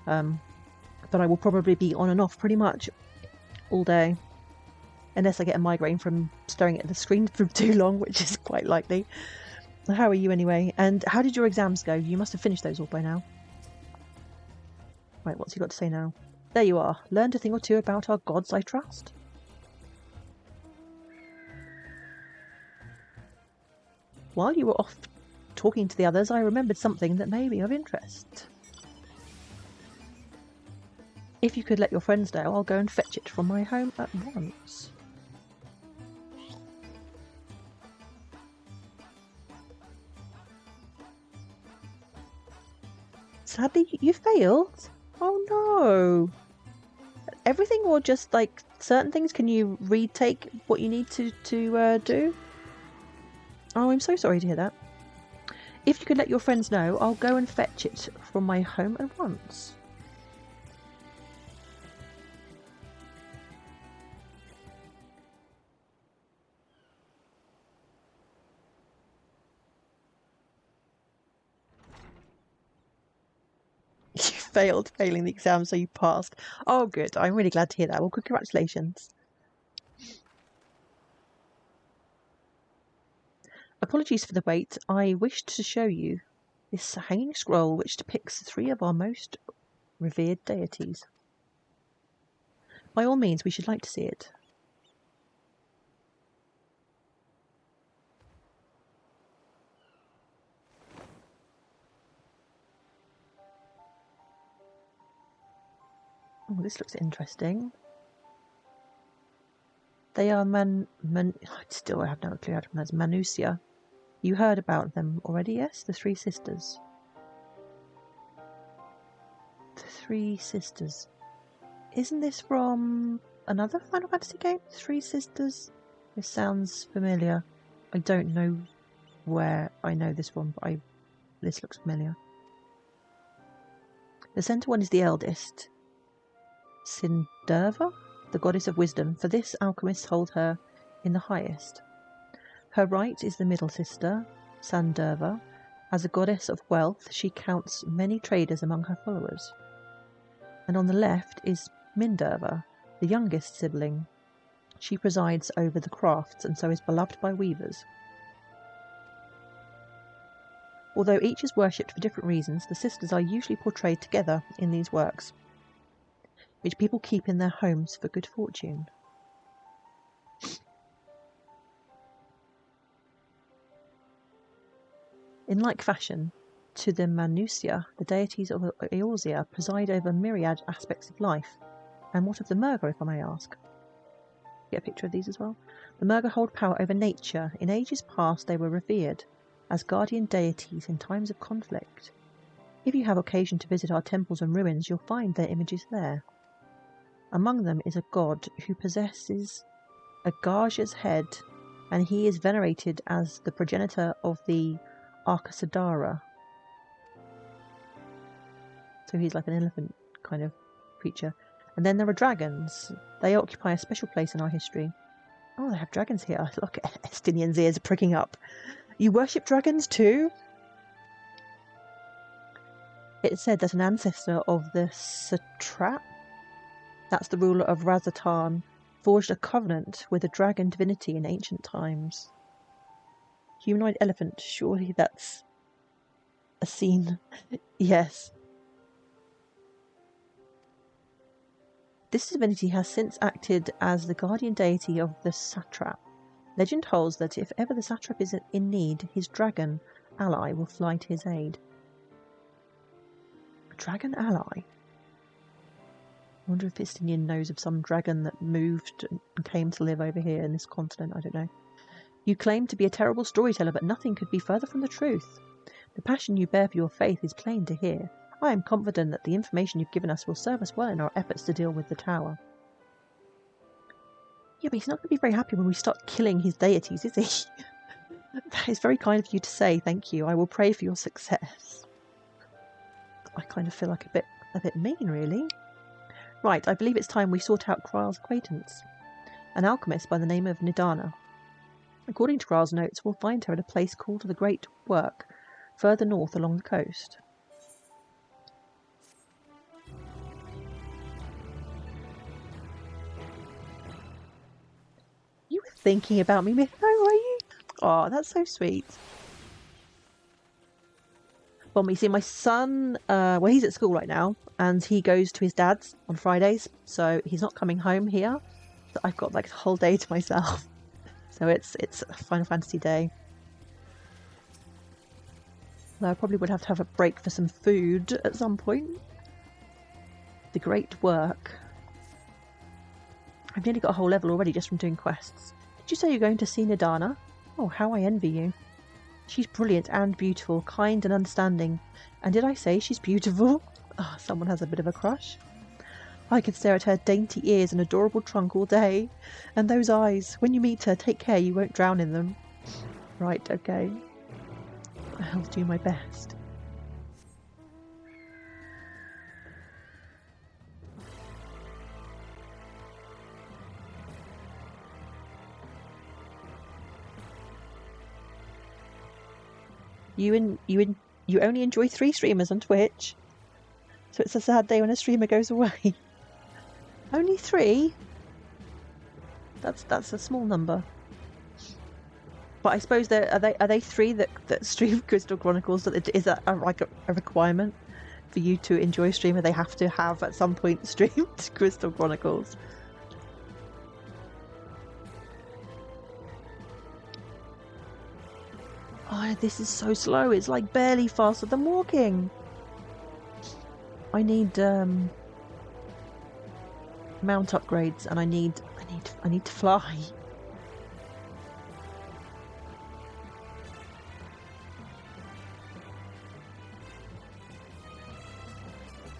But I will probably be on and off pretty much all day, unless I get a migraine from staring at the screen for too long, which is quite likely. How are you anyway? And how did your exams go? You must have finished those all by now. Right, what's he got to say now? There you are. Learned a thing or two about our gods, I trust. While you were off talking to the others, I remembered something that may be of interest. If you could let your friends know, I'll go and fetch it from my home at once. Sadly, you failed? Oh no! Everything, or just like certain things? Can you retake what you need to do? Oh, I'm so sorry to hear that. If you could let your friends know, I'll go and fetch it from my home at once. You failed, failing the exam, so you passed. Oh, good. I'm really glad to hear that. Well, congratulations. Apologies for the wait. I wished to show you this hanging scroll which depicts 3 of our most revered deities. By all means, we should like to see it. Oh, this looks interesting. They are I still have no clue how to pronounce Manusia. You heard about them already, yes? The 3 sisters. The 3 sisters. Isn't this from another Final Fantasy game? 3 sisters? This sounds familiar. I don't know where I know this from, but this looks familiar. The centre one is the eldest, Sindurva, the goddess of wisdom. For this, alchemists hold her in the highest. Her right is the middle sister, Sandurva. As a goddess of wealth, she counts many traders among her followers. And on the left is Mindurva, the youngest sibling. She presides over the crafts and so is beloved by weavers. Although each is worshipped for different reasons, the sisters are usually portrayed together in these works, which people keep in their homes for good fortune. In like fashion, to the Manusia, the deities of Eorzea preside over myriad aspects of life. And what of the Murga, if I may ask? Get a picture of these as well. The Murga hold power over nature. In ages past they were revered as guardian deities in times of conflict. If you have occasion to visit our temples and ruins, you'll find their images there. Among them is a god who possesses a Garja's head, and he is venerated as the progenitor of the Arcasadara. So he's like an elephant kind of creature. And then there are dragons. They occupy a special place in our history. Oh, they have dragons here. Look, Estinian's ears are pricking up. You worship dragons too? It said that an ancestor of the Satrap, that's the ruler of Razatan, forged a covenant with a dragon divinity in ancient times. Humanoid elephant, surely that's a scene. Yes. This divinity has since acted as the guardian deity of the satrap. Legend holds that if ever the satrap is in need, his dragon ally will fly to his aid. A dragon ally? I wonder if Istinian knows of some dragon that moved and came to live over here in this continent. I don't know. You claim to be a terrible storyteller, but nothing could be further from the truth. The passion you bear for your faith is plain to hear. I am confident that the information you've given us will serve us well in our efforts to deal with the tower. Yeah, but he's not going to be very happy when we start killing his deities, is he? That is very kind of you to say, thank you. I will pray for your success. I kind of feel like a bit mean, really. Right, I believe it's time we sort out Kryle's acquaintance. An alchemist by the name of Nidana. According to Kryle's notes, we'll find her at a place called the Great Work, further north along the coast. You were thinking about me, Mytho, were you? Oh, that's so sweet. Well, you see, my son, well, he's at school right now, and he goes to his dad's on Fridays, so he's not coming home here. So I've got like the whole day to myself. So it's a Final Fantasy day. Though I probably would have to have a break for some food at some point. The Great Work. I've nearly got a whole level already just from doing quests. Did you say you're going to see Nidana? Oh, how I envy you. She's brilliant and beautiful, kind and understanding. And did I say she's beautiful? Oh, someone has a bit of a crush. I could stare at her dainty ears and adorable trunk all day. And those eyes. When you meet her, take care you won't drown in them. Right, okay. I'll do my best. You only enjoy 3 streamers on Twitch, so it's a sad day when a streamer goes away. Only 3? That's a small number. But I suppose are they 3 that stream Crystal Chronicles? Is that like a requirement for you to enjoy a streamer? They have to have at some point streamed Crystal Chronicles. Oh, this is so slow. It's like barely faster than walking. I need mount upgrades, and I need to fly.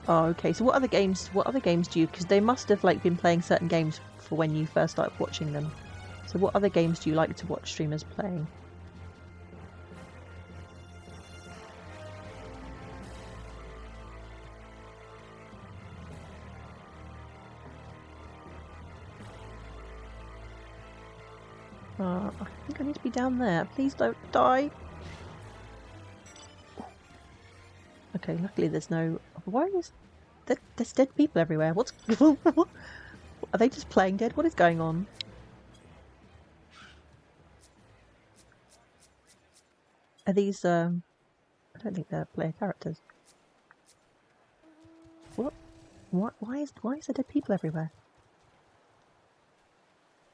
Oh, okay. So what other games do you? Because they must have like been playing certain games for when you first started watching them. So what other games do you like to watch streamers playing? I think I need to be down there. Please don't die. Okay, luckily there's no... Why is... There's dead people everywhere. What's... Are they just playing dead? What is going on? Are these... I don't think they're player characters. What? Why is there dead people everywhere?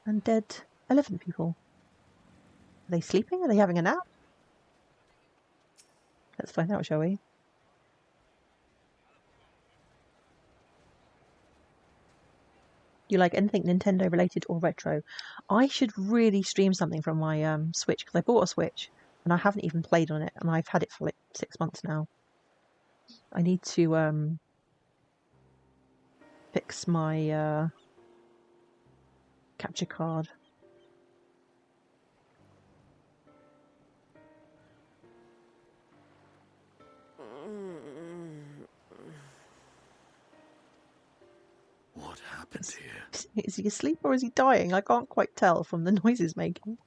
And dead elephant people? Are they sleeping? Are they having a nap? Let's find out, shall we? You like anything Nintendo related or retro? I should really stream something from my Switch, because I bought a Switch and I haven't even played on it, and I've had it for like 6 months now. I need to fix my capture card. What happened here? Is he asleep or is he dying? I can't quite tell from the noise he's making.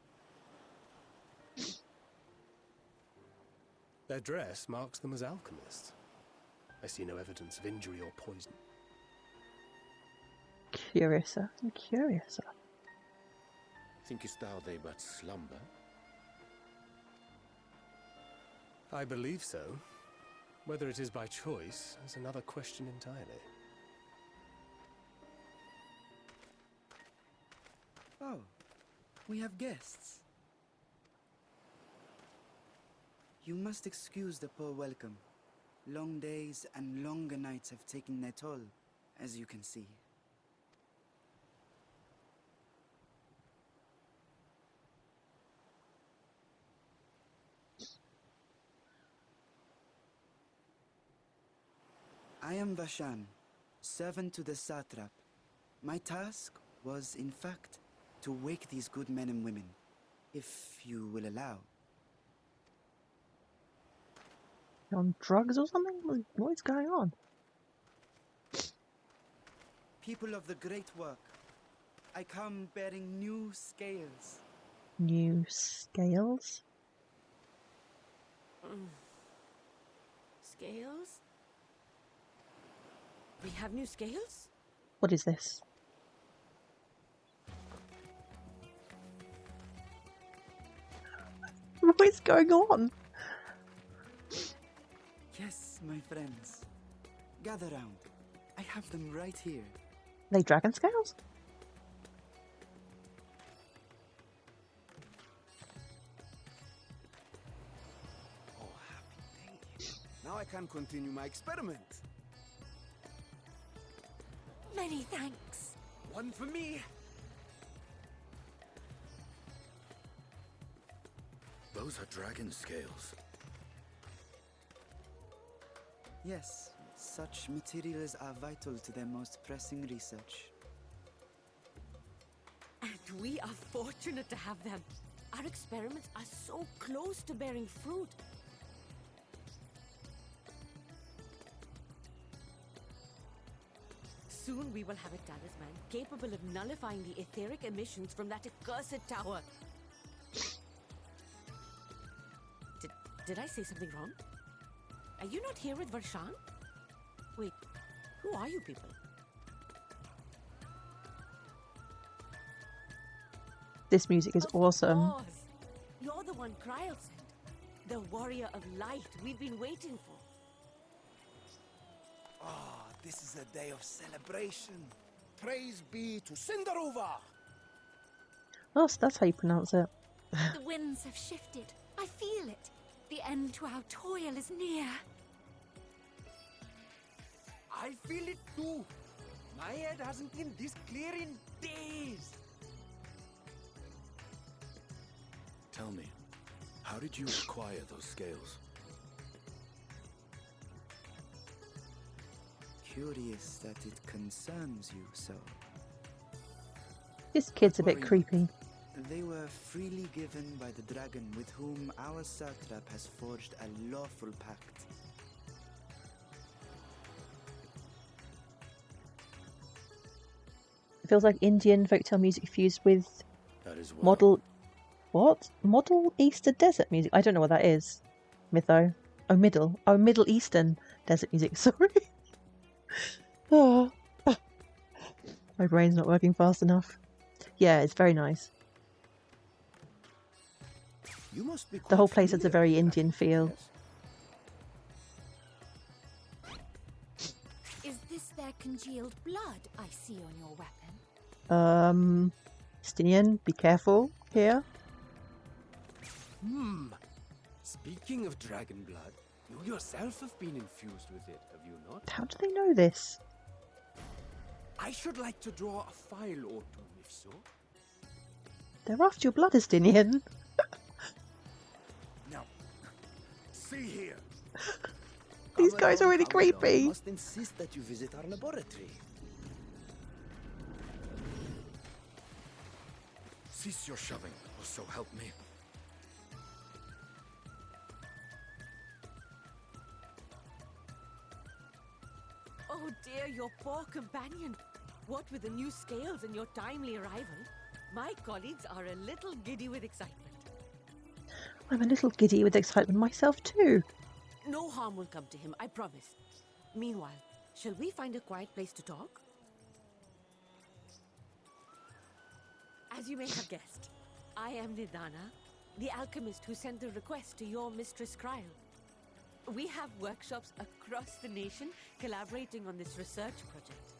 Their dress marks them as alchemists. I see no evidence of injury or poison. Curiouser and curiouser. Thinkest thou they but slumber? I believe so. Whether it is by choice is another question entirely. Oh, we have guests. You must excuse the poor welcome. Long days and longer nights have taken their toll, as you can see. I am Vashan, servant to the satrap. My task was, in fact, to wake these good men and women, if you will allow. You on drugs or something? What is going on? People of the great work, I come bearing new scales. New scales? Scales? We have new scales? What is this? What is going on? Yes, my friends. Gather round. I have them right here. Are they dragon scales? Oh, happy day. Now I can continue my experiment. Many thanks. One for me. Those are dragon scales. Yes, such materials are vital to their most pressing research. And we are fortunate to have them. Our experiments are so close to bearing fruit. Soon we will have a talisman capable of nullifying the etheric emissions from that accursed tower. Did I say something wrong? Are you not here with Varshan? Wait, who are you people? This music is awesome. Of course. You're the one Kryl sent. The warrior of light we've been waiting for. Ah, this is a day of celebration. Praise be to Cinderova. Oh, so that's how you pronounce it. The winds have shifted. I feel it. The end to our toil is near. I feel it too. My head hasn't been this clear in days. Tell me, how did you acquire those scales? Curious that it concerns you so. This kid's a bit creepy. They were freely given by the dragon with whom our satrap has forged a lawful pact. It feels like Indian folktale music fused with That is well. model... What? Model Eastern desert music? I don't know what that is. Mytho. Oh, Middle Eastern desert music. Sorry. Oh. My brain's not working fast enough. Yeah, it's very nice. You must be The whole quite place has a familiar very with Indian dragon, feel. yes? Is this their congealed blood I see on your weapon? Stinian, be careful here. Speaking of dragon blood, you yourself have been infused with it, have you not? How do they know this? I should like to draw a file or two, if so. They're after your blood, Estinian. Now, see here. These guys are really Come along, creepy. I must insist that you visit our laboratory. Cease your shoving, or so help me. Oh dear, your poor companion. What with the new scales and your timely arrival, my colleagues are a little giddy with excitement. I'm a little giddy with excitement myself too. No harm will come to him, I promise. Meanwhile, shall we find a quiet place to talk? As you may have guessed, I am Nidana, the alchemist who sent the request to your mistress Kryl. We have workshops across the nation collaborating on this research project.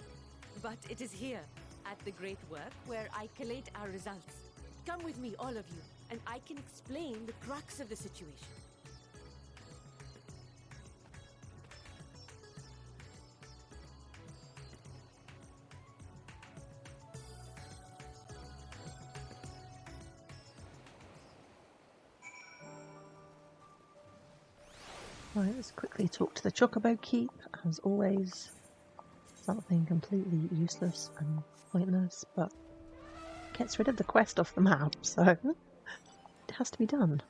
But it is here, at the Great Work, where I collate our results. Come with me, all of you, and I can explain the crux of the situation. Right, let's quickly talk to the Chocobo Keep, as always. Something completely useless and pointless, but gets rid of the quest off the map, so it has to be done.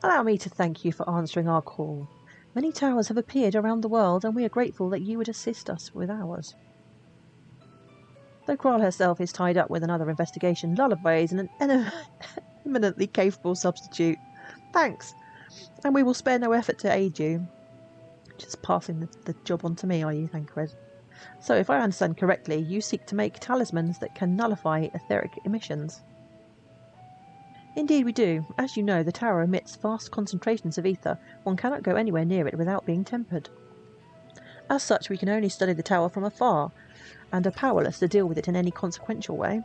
Allow me to thank you for answering our call. Many towers have appeared around the world, and we are grateful that you would assist us with ours. Though Kral herself is tied up with another investigation, Lullaby is an eminently capable substitute. Thanks, and we will spare no effort to aid you. Just passing the job on to me, are you, Thancred? So, if I understand correctly, you seek to make talismans that can nullify etheric emissions. Indeed we do. As you know, the tower emits vast concentrations of ether. One cannot go anywhere near it without being tempered. As such, we can only study the tower from afar, and are powerless to deal with it in any consequential way.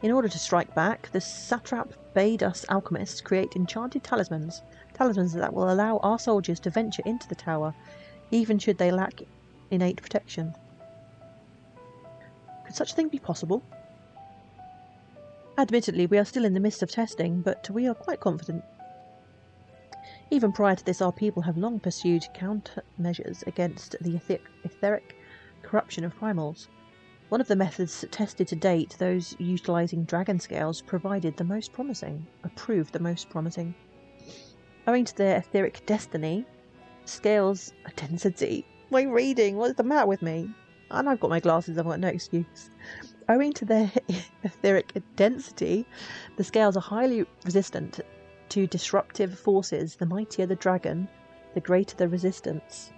In order to strike back, the satrap bade us alchemists create enchanted talismans that will allow our soldiers to venture into the tower, even should they lack innate protection. Could such a thing be possible? Admittedly, we are still in the midst of testing, but we are quite confident. Even prior to this, our people have long pursued countermeasures against the etheric corruption of primals. One of the methods tested to date, those utilising dragon scales, proved the most promising. Owing to their etheric density, scales density. My reading, what's the matter with me? And I've got my glasses, I've got no excuse. Owing to their etheric density, the scales are highly resistant to disruptive forces. The mightier the dragon, the greater the resistance.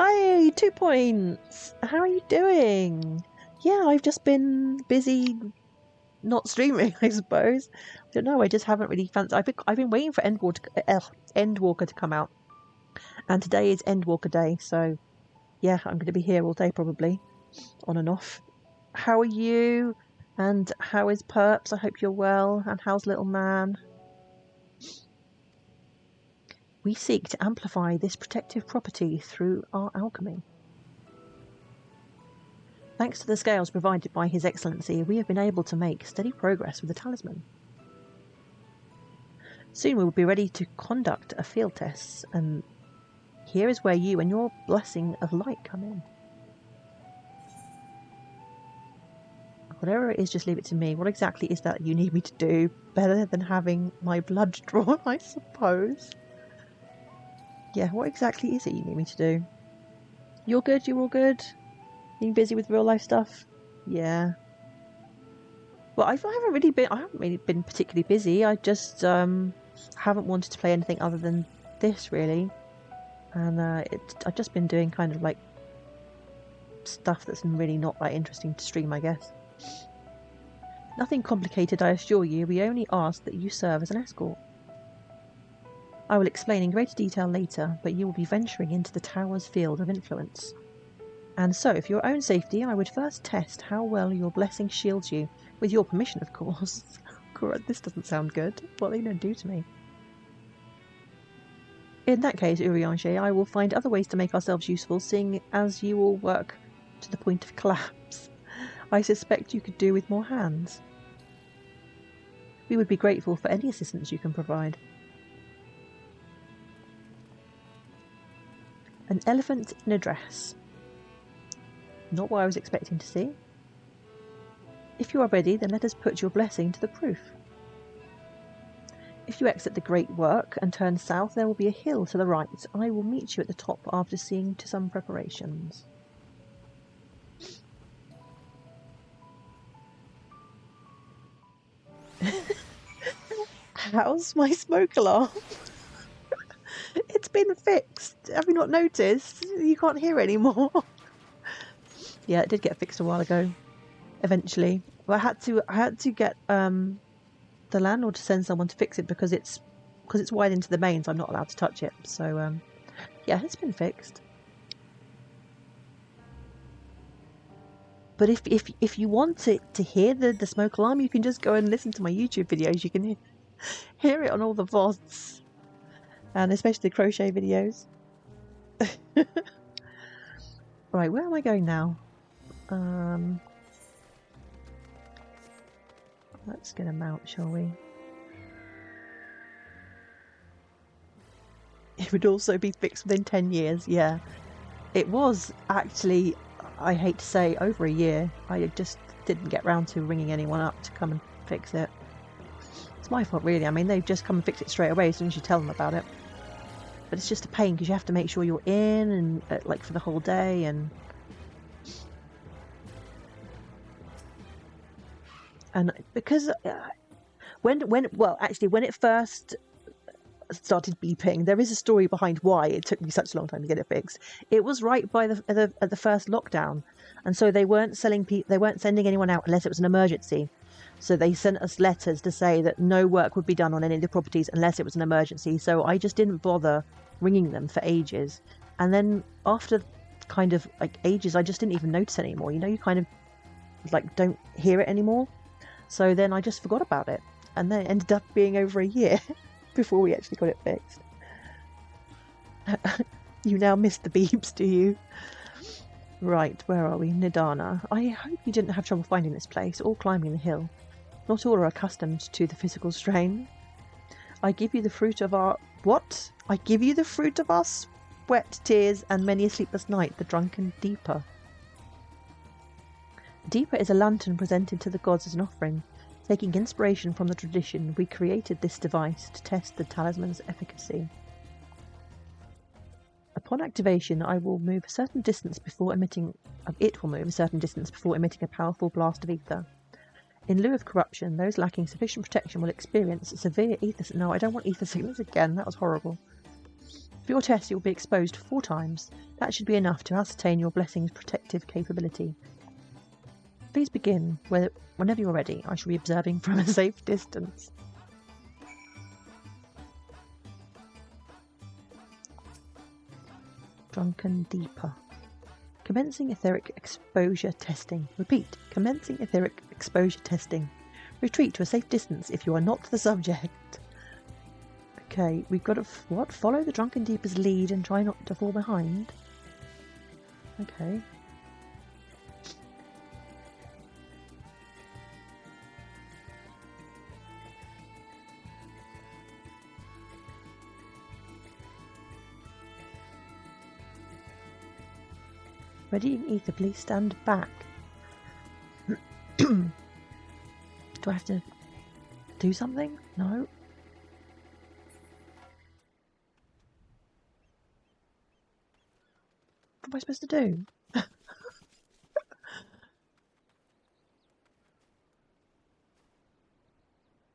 Hey, 2 points! How are you doing? Yeah, I've just been busy not streaming, I suppose. I don't know, I just haven't really fancied... I've been waiting for Endwalker to come out. And today is Endwalker Day, so yeah, I'm going to be here all day probably, on and off. How are you? And how is Perps? I hope you're well. And how's little man? We seek to amplify this protective property through our alchemy. Thanks to the scales provided by His Excellency, we have been able to make steady progress with the talisman. Soon we will be ready to conduct a field test, and here is where you and your blessing of light come in. Whatever it is, just leave it to me. What exactly is that you need me to do? Better than having my blood drawn, I suppose. Yeah, what exactly is it you need me to do? You're good? You're all good? Being busy with real life stuff? Yeah. Well, I haven't really been particularly busy. I just haven't wanted to play anything other than this, really. And I've just been doing kind of like stuff that's really not that interesting to stream, I guess. Nothing complicated, I assure you. We only ask that you serve as an escort. I will explain in greater detail later, but you will be venturing into the tower's field of influence. And so, for your own safety, I would first test how well your blessing shields you, with your permission, of course. God, this doesn't sound good. What are they going to do to me? In that case, Urianger, I will find other ways to make ourselves useful, seeing as you will work to the point of collapse. I suspect you could do with more hands. We would be grateful for any assistance you can provide. An elephant in a dress. Not what I was expecting to see. If you are ready, then let us put your blessing to the proof. If you exit the Great Work and turn south, there will be a hill to the right. I will meet you at the top after seeing to some preparations. How's my smoke alarm? It's been fixed. Have you not noticed? You can't hear anymore. Yeah, it did get fixed a while ago. Eventually, well, I had to get the landlord to send someone to fix it because it's wired into the mains. I'm not allowed to touch it. So yeah, it's been fixed. But if you want to hear the smoke alarm, you can just go and listen to my YouTube videos. You can hear it on all the VODs, and especially the crochet videos. Right, where am I going now? Let's get a mount, shall we? It would also be fixed within 10 years, yeah. It was actually, I hate to say, over a year. I just didn't get round to ringing anyone up to come and fix it. It's my fault, really. I mean, they've just come and fixed it straight away as soon as you tell them about it. But it's just a pain because you have to make sure you're in and like for the whole day, and because when it first started beeping, there is a story behind why it took me such a long time to get it fixed. It was right by the first lockdown, and so they weren't sending anyone out unless it was an emergency. So they sent us letters to say that no work would be done on any of the properties unless it was an emergency. So I just didn't bother ringing them for ages, and then after kind of like ages, I just didn't even notice it anymore. You know, you kind of like don't hear it anymore. So then I just forgot about it, and then it ended up being over a year before we actually got it fixed. You now miss the beeps, do you? Right, where are we? Nidana. I hope you didn't have trouble finding this place or climbing the hill. Not all are accustomed to the physical strain. I give you the fruit of our... What? I give you the fruit of our sweat, tears, and many a sleepless night, the drunken Deeper. Deeper is a lantern presented to the gods as an offering. Taking inspiration from the tradition, we created this device to test the talisman's efficacy. Upon activation, it will move a certain distance before emitting a powerful blast of ether. In lieu of corruption, those lacking sufficient protection will experience severe ether... No, I don't want ether sickness again. That was horrible. For your test, you'll be exposed 4 times. That should be enough to ascertain your blessing's protective capability. Please begin whenever you're ready. I shall be observing from a safe distance. Drunken Deeper. Commencing etheric exposure testing. Repeat. Commencing etheric exposure testing. Retreat to a safe distance if you are not the subject. Okay, we've got to... What? Follow the Drunken Deeper's lead and try not to fall behind. Okay. Readying ether, please stand back. Do I have to do something? No. What am I supposed to do?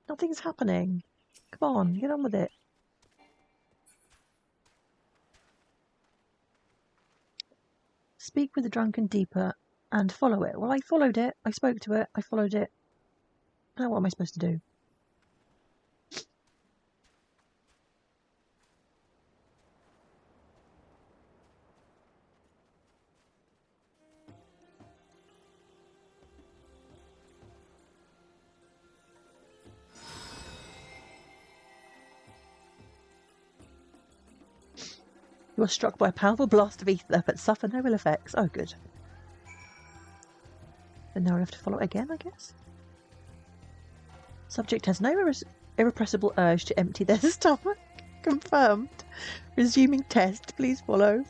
Nothing's happening. Come on, get on with it. Speak with the Drunken Deeper and follow it. Well, I followed it. I spoke to it. I followed it. Now what am I supposed to do? You are struck by a powerful blast of ether, but suffer no ill effects. Oh, good. And now we have to follow it again, I guess? Subject has no irrepressible urge to empty their stomach. Confirmed. Resuming test. Please follow.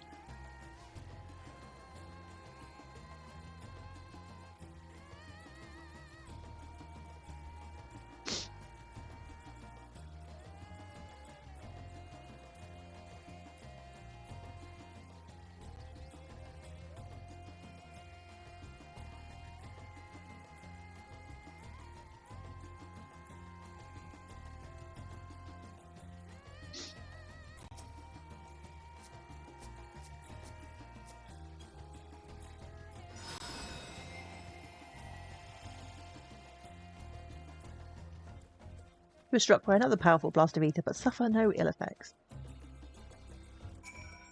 You were struck by another powerful blast of ether, but suffer no ill effects.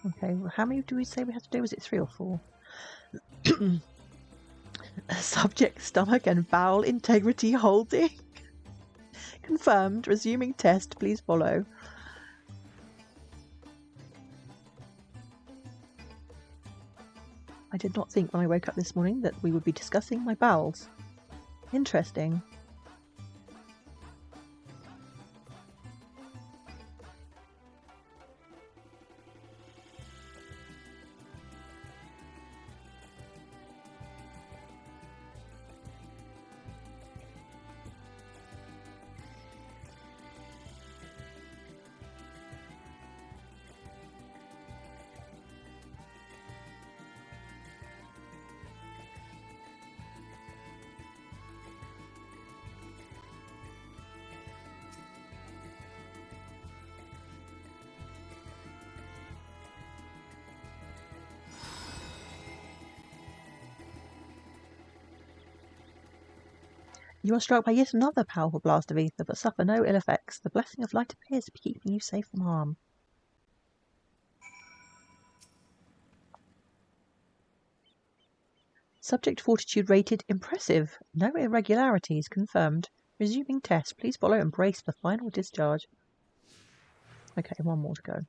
Okay, well, how many do we say we have to do? Was it 3 or 4? Subject stomach and bowel integrity holding. Confirmed. Resuming test. Please follow. I did not think when I woke up this morning that we would be discussing my bowels. Interesting. You are struck by yet another powerful blast of ether, but suffer no ill effects. The blessing of light appears to be keeping you safe from harm. Subject fortitude rated impressive. No irregularities confirmed. Resuming test. Please follow and brace for final discharge. Okay, one more to go.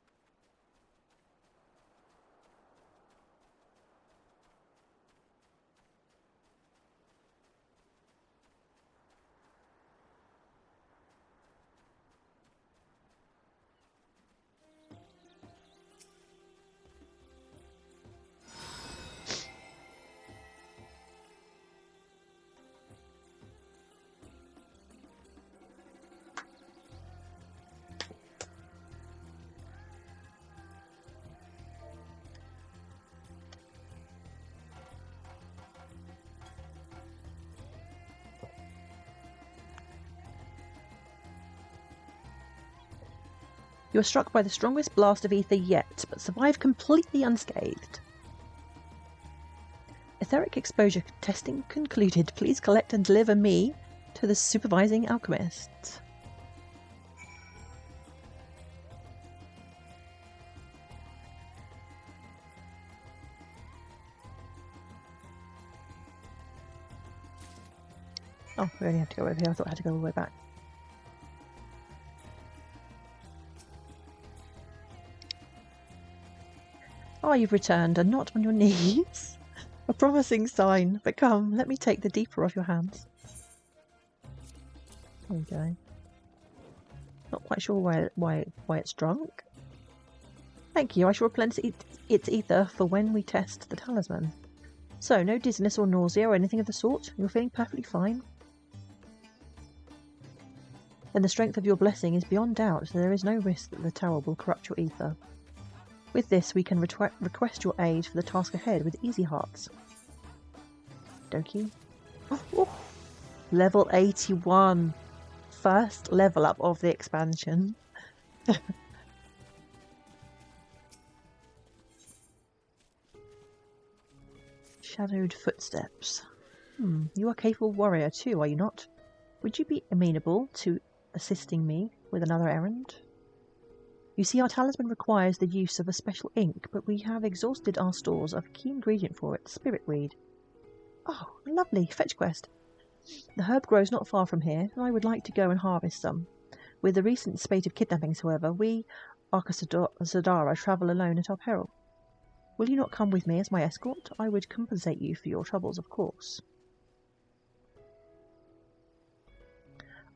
You are struck by the strongest blast of ether yet, but survive completely unscathed. Etheric exposure testing concluded. Please collect and deliver me to the supervising alchemist. Oh, we only have to go over here. I thought I had to go all the way back. Oh, you've returned, and not on your knees. A promising sign, but come, let me take the deeper of your hands. There we go. Not quite sure why it's drunk. Thank you, I shall replenish its ether for when we test the talisman. So, no dizziness or nausea or anything of the sort? You're feeling perfectly fine? Then the strength of your blessing is beyond doubt, so there is no risk that the tower will corrupt your ether. With this, we can request your aid for the task ahead with easy hearts. Doki. Oh. Level 81. First level up of the expansion. Shadowed footsteps. You are a capable warrior too, are you not? Would you be amenable to assisting me with another errand? You see, our talisman requires the use of a special ink, but we have exhausted our stores of a key ingredient for it, spiritweed. Oh, lovely. Fetch quest. The herb grows not far from here, and I would like to go and harvest some. With the recent spate of kidnappings, however, we, Arcasadara, travel alone at our peril. Will you not come with me as my escort? I would compensate you for your troubles, of course.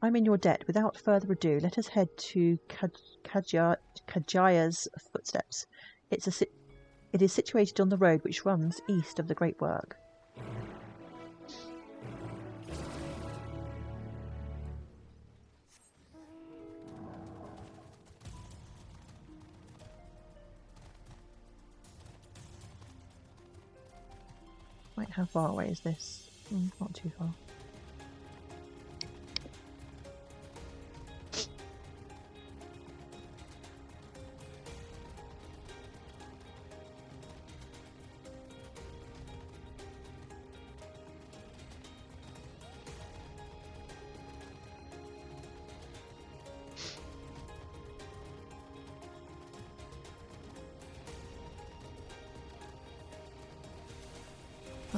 I'm in your debt. Without further ado, let us head to Kajaya's footsteps. It is situated on the road which runs east of the Great Work. Right, how far away is this? Not too far.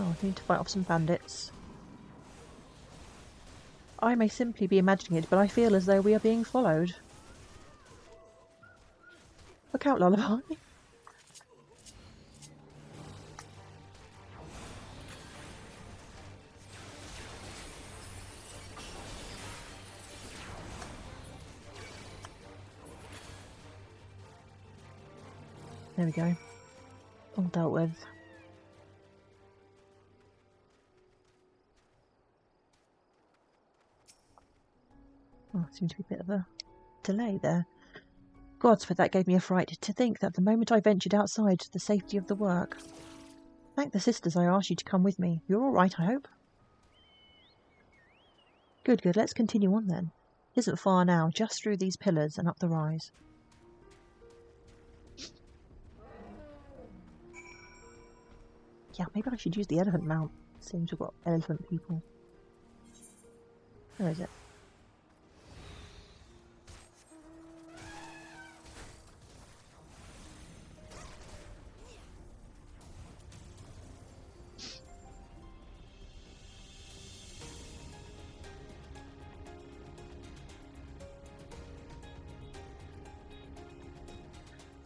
Oh, I need to fight off some bandits. I may simply be imagining it, but I feel as though we are being followed. Look out, Lullaby. There we go. All dealt with. Oh, seems to be a bit of a delay there. Gods, but that gave me a fright to think that the moment I ventured outside the safety of the work. Thank the sisters I asked you to come with me. You're all right, I hope? Good, good. Let's continue on then. It isn't far now, just through these pillars and up the rise. Yeah, maybe I should use the elephant mount. Seems we've got elephant people. Where is it?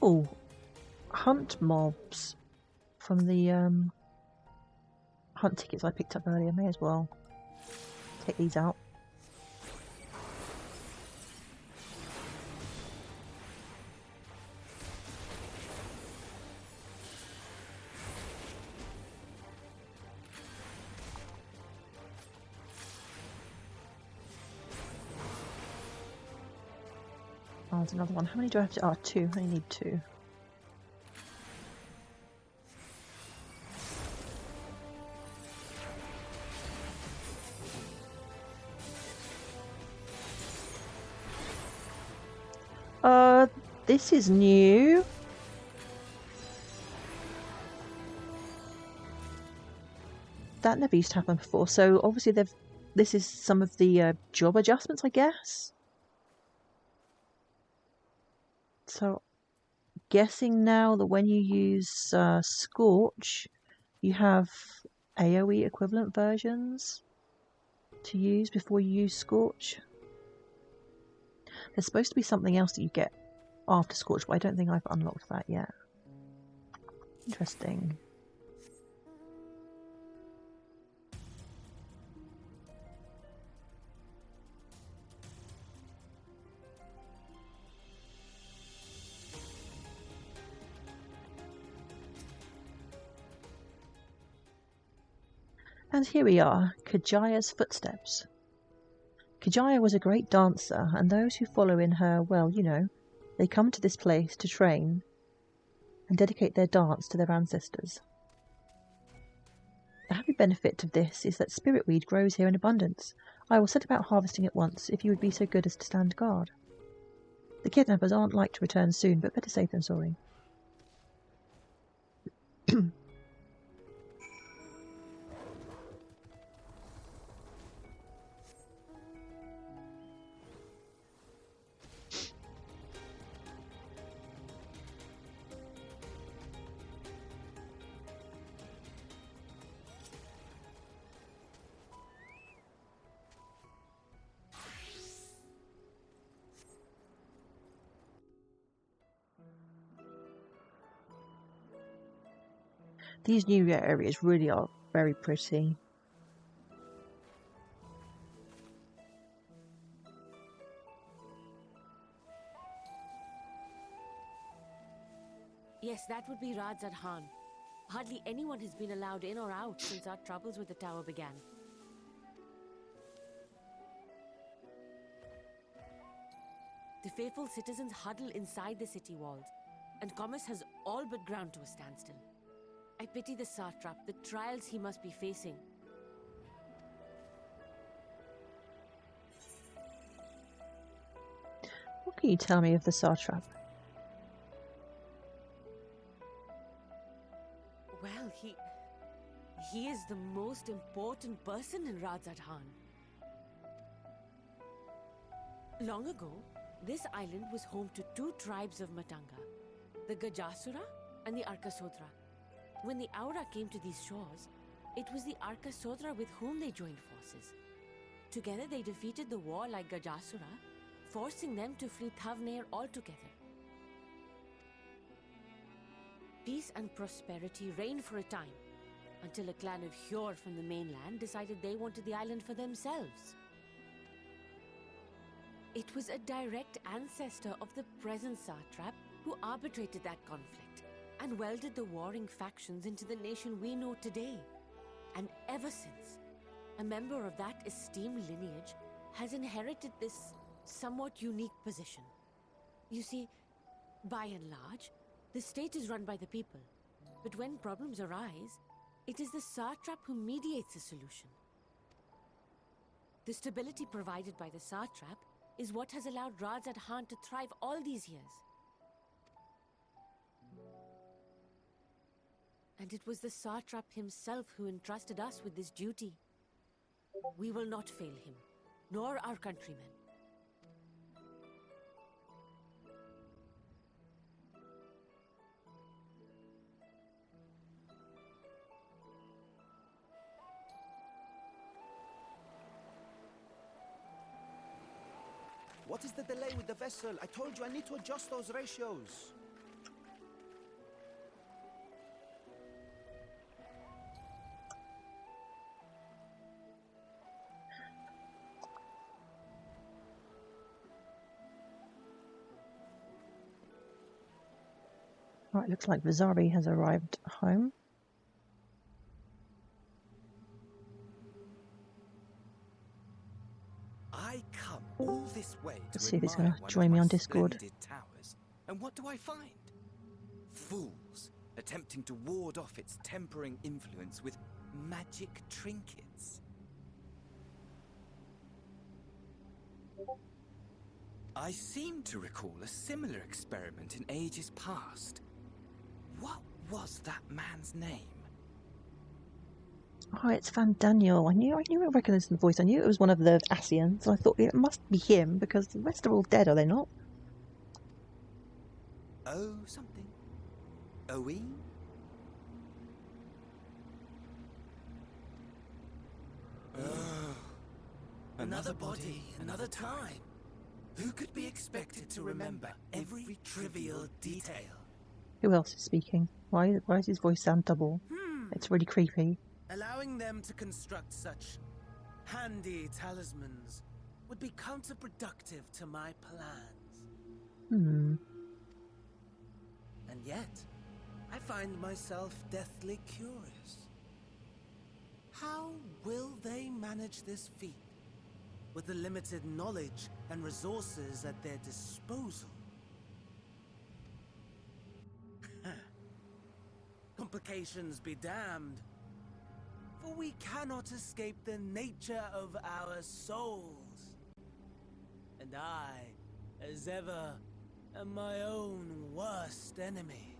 Oh, hunt mobs from the hunt tickets I picked up earlier. May as well take these out. Oh, there's another one. How many do I have to? Oh, 2. I only need 2. This is new. That never used to happen before. So obviously this is some of the job adjustments, I guess. So guessing now that when you use Scorch, you have AoE equivalent versions to use before you use Scorch. There's supposed to be something else that you get after Scorch, but I don't think I've unlocked that yet. Interesting. And here we are, Kajaya's footsteps. Kajaya was a great dancer, and those who follow in her, well, you know, they come to this place to train and dedicate their dance to their ancestors. The happy benefit of this is that spiritweed grows here in abundance. I will set about harvesting at once, if you would be so good as to stand guard. The kidnappers aren't like to return soon, but better safe than sorry. These new areas really are very pretty. Yes, that would be Radzad Khan. Hardly anyone has been allowed in or out since our troubles with the tower began. The faithful citizens huddle inside the city walls, and commerce has all but ground to a standstill. I pity the satrap, the trials he must be facing. What can you tell me of the satrap? Well, he is the most important person in Radzad Khan. Long ago, this island was home to 2 tribes of Matanga, the Gajasura and the Arkasodra. When the Aura came to these shores, It was the Arkasodra with whom they joined forces. Together they defeated the warlike Gajasura, forcing them to flee Thavnair altogether. Peace and prosperity reigned for a time, until a clan of Hjor from the mainland decided they wanted the island for themselves. It was a direct ancestor of the present satrap who arbitrated that conflict and welded the warring factions into the nation we know today. And ever since, a member of that esteemed lineage has inherited this somewhat unique position. You see, by and large, the state is run by the people, but when problems arise, it is the satrap who mediates a solution. The stability provided by the satrap is what has allowed Radzad Khan to thrive all these years. And it was the satrap himself who entrusted us with this duty. We will not fail him, nor our countrymen. What is the delay with the vessel? I told you I need to adjust those ratios. Right, looks like Vizari has arrived home. I come all this way to Let's see if he's admire going to one join of me my on Discord. splendid towers, and what do I find? Fools attempting to ward off its tempering influence with magic trinkets. I seem to recall a similar experiment in ages past. What was that man's name? Oh, it's Van Daniel. I knew I recognised the voice. I knew it was one of the Asians. I thought it must be him because the rest are all dead, are they not? Oh, something. Owen? Another body, another time. Who could be expected to remember every trivial detail? Who else is speaking? Why does his voice sound double? It's really creepy. Allowing them to construct such handy talismans would be counterproductive to my plans. And yet, I find myself deathly curious. How will they manage this feat with the limited knowledge and resources at their disposal? Complications be damned, for we cannot escape the nature of our souls. And I, as ever, am my own worst enemy.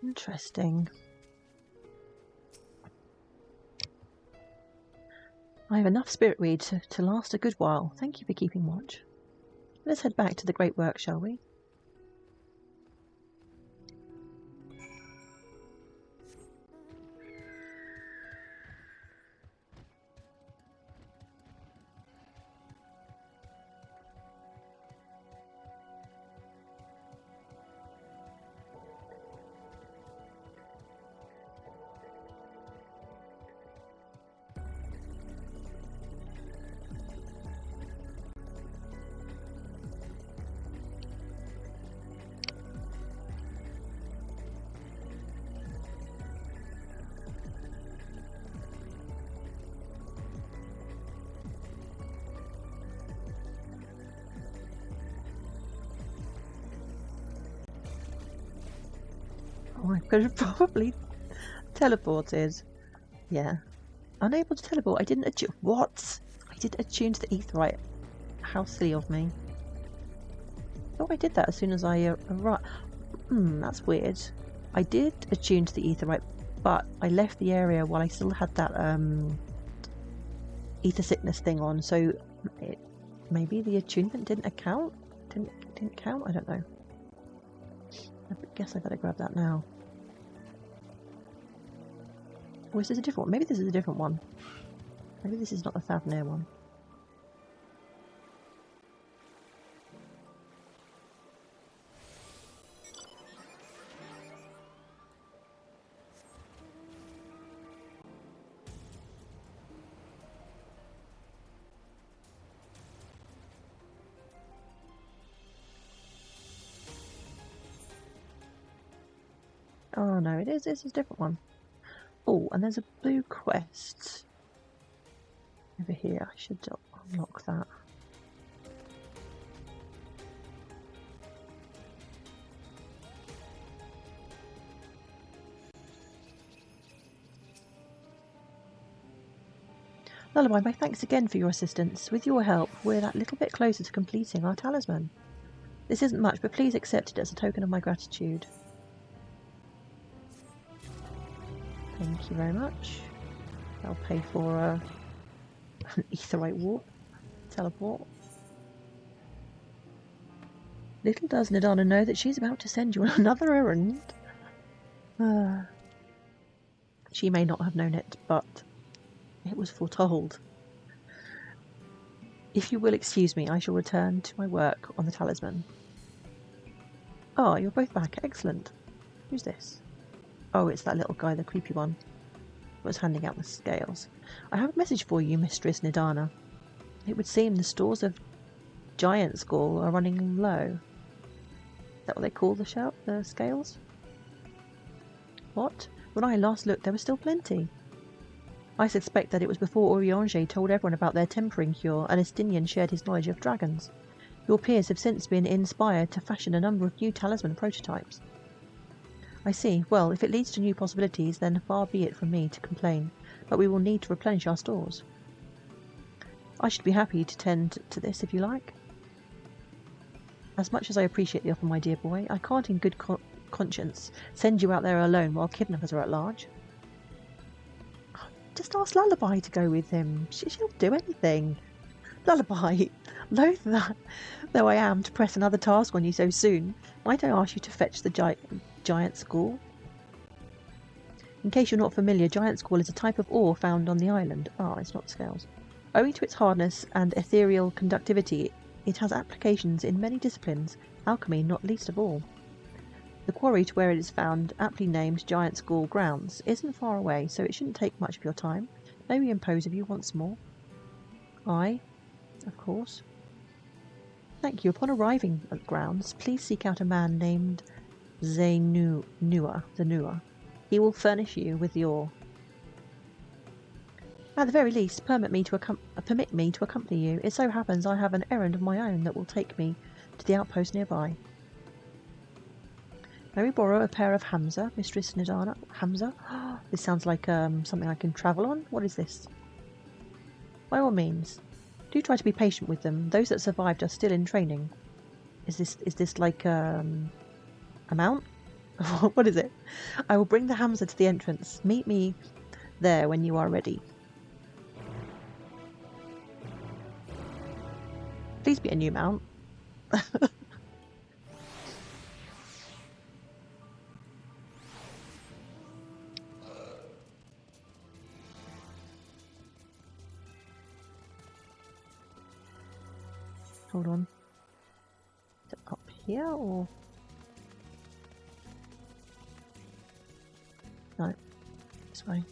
Interesting. I have enough spirit weed to last a good while. Thank you for keeping watch. Let's head back to the Great Work, shall we? Oh, I could have probably teleported. Yeah. Unable to teleport. I didn't attune. What? I didn't attune to the aetheryte. How silly of me. I thought I did that as soon as I arrived. That's weird. I did attune to the aetheryte, but I left the area while I still had that ether sickness thing on. So Maybe the attunement didn't account? Didn't count? I don't know. I guess I better grab that now. Or is this a different one? Maybe this is a different one. Maybe this is not the Thavnair one. Oh no, it's a different one. Oh, and there's a blue quest over here. I should unlock that. Lullaby, my thanks again for your assistance. With your help, we're that little bit closer to completing our talisman. This isn't much, but please accept it as a token of my gratitude. Thank you very much. I'll pay for an aetheryte warp. Teleport. Little does Nidana know that she's about to send you on another errand. She may not have known it, but it was foretold. If you will excuse me, I shall return to my work on the talisman. Ah, you're both back. Excellent. Who's this? Oh, it's that little guy, the creepy one, who was handing out the scales. I have a message for you, Mistress Nidana. It would seem the stores of Giant Skull are running low. Is that what they call the scales? What? When I last looked, there was still plenty. I suspect that it was before Urianger told everyone about their tempering cure and Estinian shared his knowledge of dragons. Your peers have since been inspired to fashion a number of new talisman prototypes. I see. Well, if it leads to new possibilities, then far be it from me to complain, but we will need to replenish our stores. I should be happy to tend to this if you like. As much as I appreciate the offer, my dear boy, I can't in good conscience send you out there alone while kidnappers are at large. Just ask Lullaby to go with him. She'll do anything. Lullaby, loath though I am to press another task on you so soon, might I ask you to fetch the Giant Skull? In case you're not familiar, Giant Skull is a type of ore found on the island. Ah, it's not scales. Owing to its hardness and ethereal conductivity, it has applications in many disciplines, alchemy not least of all. The quarry to where it is found, aptly named Giant Skull Grounds, isn't far away, so it shouldn't take much of your time. May we impose of you once more? Aye, of course. Thank you. Upon arriving at the grounds, please seek out a man named Zenua. He will furnish you with the ore. At the very least, permit me to accompany you. It so happens I have an errand of my own that will take me to the outpost nearby. May we borrow a pair of Hamza, Mistress Nidana? Hamza? This sounds like something I can travel on. What is this? By all means, do try to be patient with them. Those that survived are still in training. Is this like a mount? What is it? I will bring the Hamza to the entrance. Meet me there when you are ready. Please be a new mount. Hold on. Is it up here or? No. This way.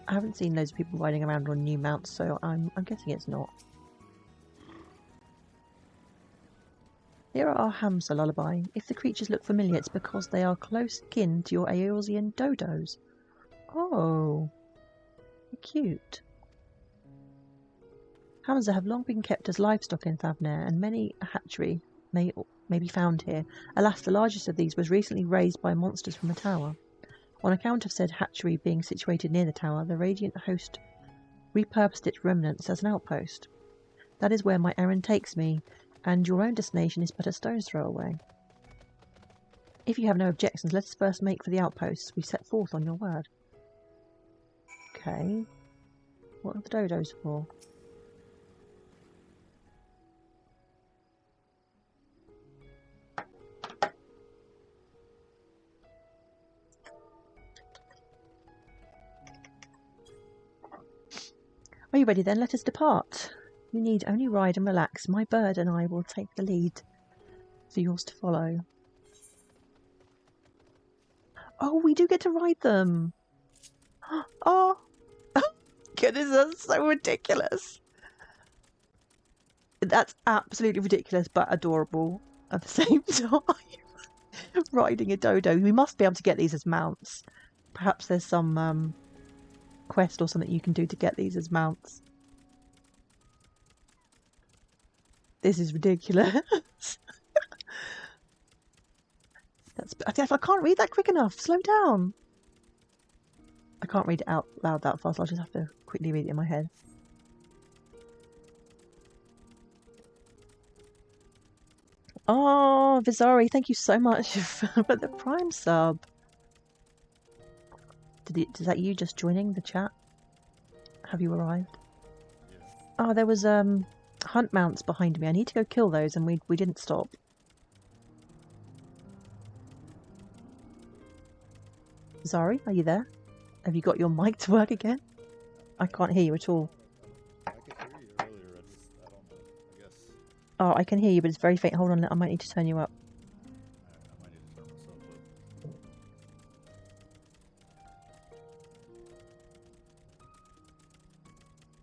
I haven't seen loads of people riding around on new mounts, so I'm guessing it's not. Here are our Hamza, Lullaby. If the creatures look familiar, it's because they are close kin to your Eorzean dodos. Oh, cute. Hamza have long been kept as livestock in Thavnair, and many a hatchery may be found here. Alas, the largest of these was recently raised by monsters from a tower. On account of said hatchery being situated near the tower, the radiant host repurposed its remnants as an outpost. That is where my errand takes me, and your own destination is but a stone's throw away. If you have no objections, let us first make for the outposts we set forth on your word. Okay. What are the dodos for? Are you ready then? Let us depart. You need only ride and relax. My bird and I will take the lead for yours to follow. Oh, we do get to ride them. Oh, goodness, that's so ridiculous. That's absolutely ridiculous, but adorable at the same time. Riding a dodo. We must be able to get these as mounts. Perhaps there's some quest or something you can do to get these as mounts. This is ridiculous. I can't read that quick enough. Slow down. I can't read it out loud that fast. I'll just have to quickly read it in my head. Oh, Vizari, thank you so much for the Prime sub. Is that you just joining the chat? Have you arrived? Yeah. Oh, there was hunt mounts behind me. I need to go kill those, and we didn't stop. Zari, are you there? Have you got your mic to work again? I can't hear you at all. I could hear you earlier, I don't know, I guess. Oh, I can hear you, but it's very faint. Hold on, I might need to turn you up. I might need to turn myself up.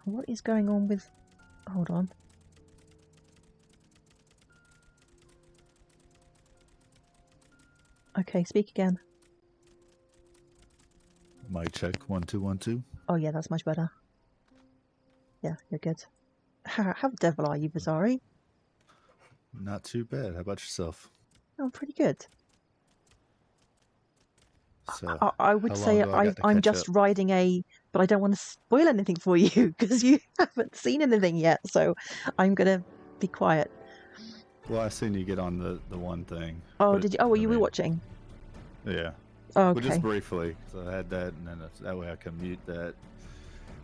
What is going on with... Hold on. Okay, speak again. Mic check, 1 2 1 2. Oh yeah, that's much better. Yeah, you're good. How the devil are you, Vizari? Not too bad. How about yourself? Oh, pretty good. So, I would say I'm just riding a... But I don't want to spoil anything for you, because you haven't seen anything yet, so I'm going to be quiet. Well, I seen you get on the one thing. Oh, did you? Oh, you were watching? Yeah. Oh, okay. But just briefly, so I had that, and then that way I can mute that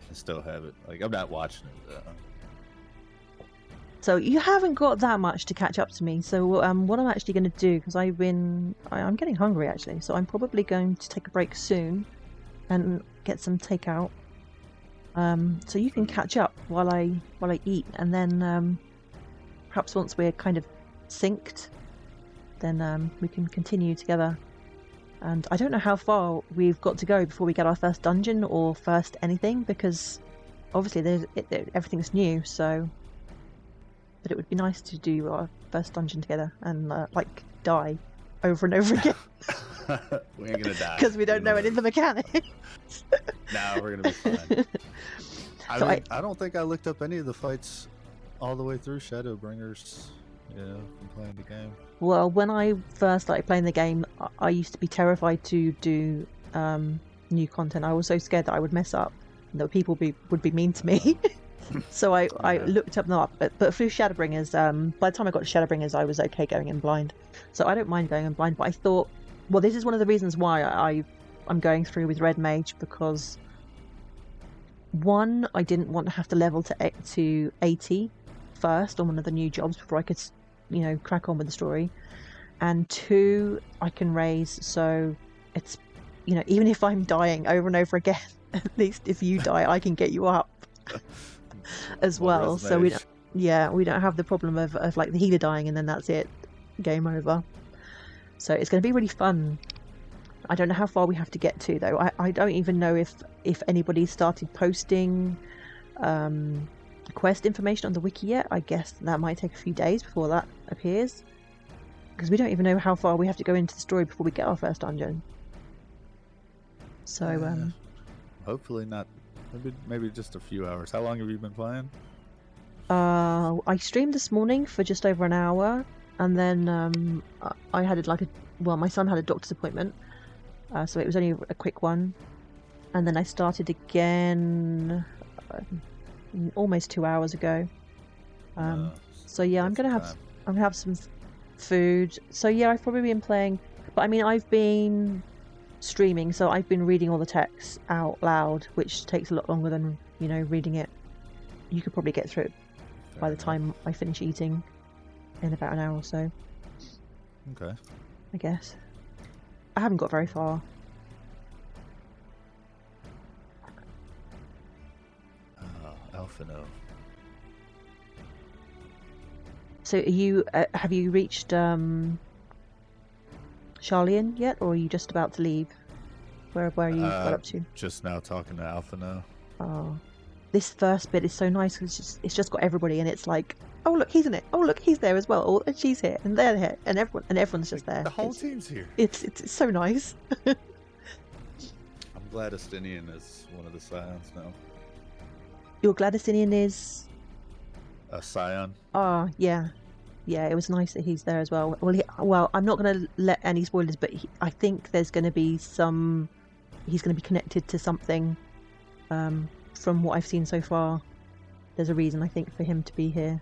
and still have it. Like, I'm not watching it. So you haven't got that much to catch up to me. So what I'm actually going to do, because I'm getting hungry actually, so I'm probably going to take a break soon and get some takeout. So you can catch up while I eat, and then perhaps once we're kind of synced, then we can continue together. And I don't know how far we've got to go before we get our first dungeon or first anything, because obviously everything's new. So, but it would be nice to do our first dungeon together and like die over and over again. We ain't gonna die because we don't know any of the mechanics. No, we're gonna be fine. I don't think I looked up any of the fights all the way through Shadowbringers. Yeah, from playing the game. Well, when I first started playing the game, I used to be terrified to do new content. I was so scared that I would mess up, and that people would be mean to me. So I looked them up. But through Shadowbringers, by the time I got to Shadowbringers, I was okay going in blind. So I don't mind going in blind. But I thought, well, this is one of the reasons why I'm going through with Red Mage, because one, I didn't want to have to level to 80 first on one of the new jobs before I could, crack on with the story. And two, I can raise, so it's, even if I'm dying over and over again, at least if you die, I can get you up as well. So we don't have the problem of like the healer dying and then that's it, game over. So it's going to be really fun. I don't know how far we have to get to though. I don't even know if anybody started posting quest information on the wiki yet. I guess that might take a few days before that appears, because we don't even know how far we have to go into the story before we get our first dungeon. So hopefully not. Maybe just a few hours. How long have you been playing? I streamed this morning for just over an hour, and then I had my son had a doctor's appointment, so it was only a quick one, and then I started again almost 2 hours ago. So yeah, I'm gonna have some food. So yeah, I've probably been playing, but I mean, I've been streaming, so I've been reading all the text out loud, which takes a lot longer than, you know, reading it. You could probably get through it by the time I finish eating in about an hour or so. Okay. I guess. I haven't got very far. Alphino. So are you have you reached Charlian yet, or are you just about to leave? Where are you got up to? Just now talking to Alphino. Oh, this first bit is so nice because it's just got everybody, and it's like, oh look, he's in it. Oh look, he's there as well. Oh, and she's here, and they're here, and everyone's just there. The whole team's here. It's so nice. I'm glad Astinian is one of the Scions now. Your Gladysinian is A Scion. Oh yeah, it was nice that he's there as well. Well, I'm not going to let any spoilers, but I think there's going to be some. He's going to be connected to something. From what I've seen so far, there's a reason I think for him to be here.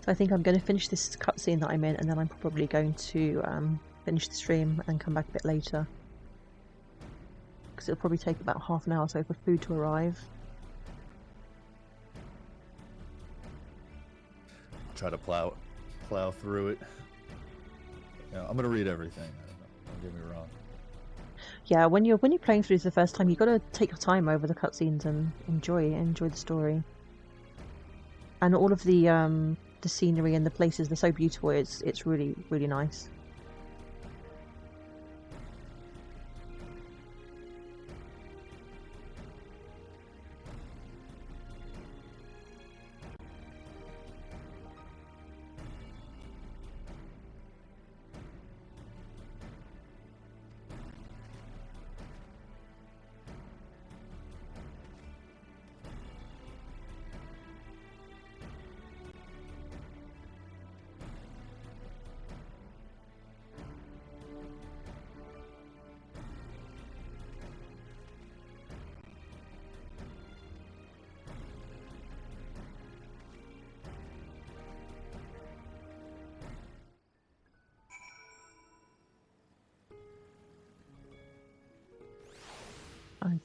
I think I'm going to finish this cutscene that I'm in, and then I'm probably going to finish the stream and come back a bit later. Because it'll probably take about half an hour or so for food to arrive. Try to plow through it. Yeah, I'm gonna read everything. Don't get me wrong. Yeah, when you're playing through this the first time, you've got to take your time over the cutscenes and enjoy the story. And all of the scenery and the places, they're so beautiful. It's really, really nice.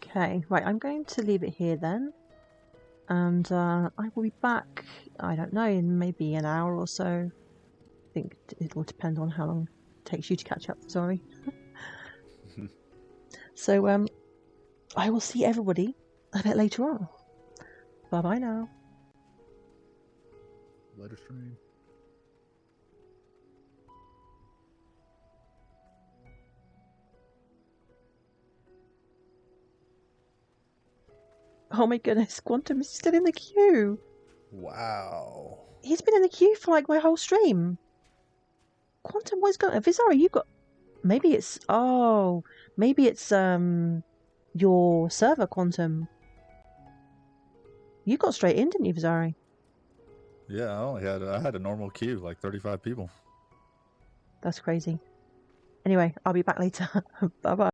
Okay, right, I'm going to leave it here then, and I will be back, I don't know, in maybe an hour or so. I think it will depend on how long it takes you to catch up, sorry. So, I will see everybody a bit later on. Bye-bye now. Later stream. Oh my goodness, Quantum is still in the queue. Wow. He's been in the queue for like my whole stream. Quantum, what's going on? Vizari, you got... Maybe it's your server, Quantum. You got straight in, didn't you, Vizari? Yeah, I had a normal queue, like 35 people. That's crazy. Anyway, I'll be back later. Bye-bye.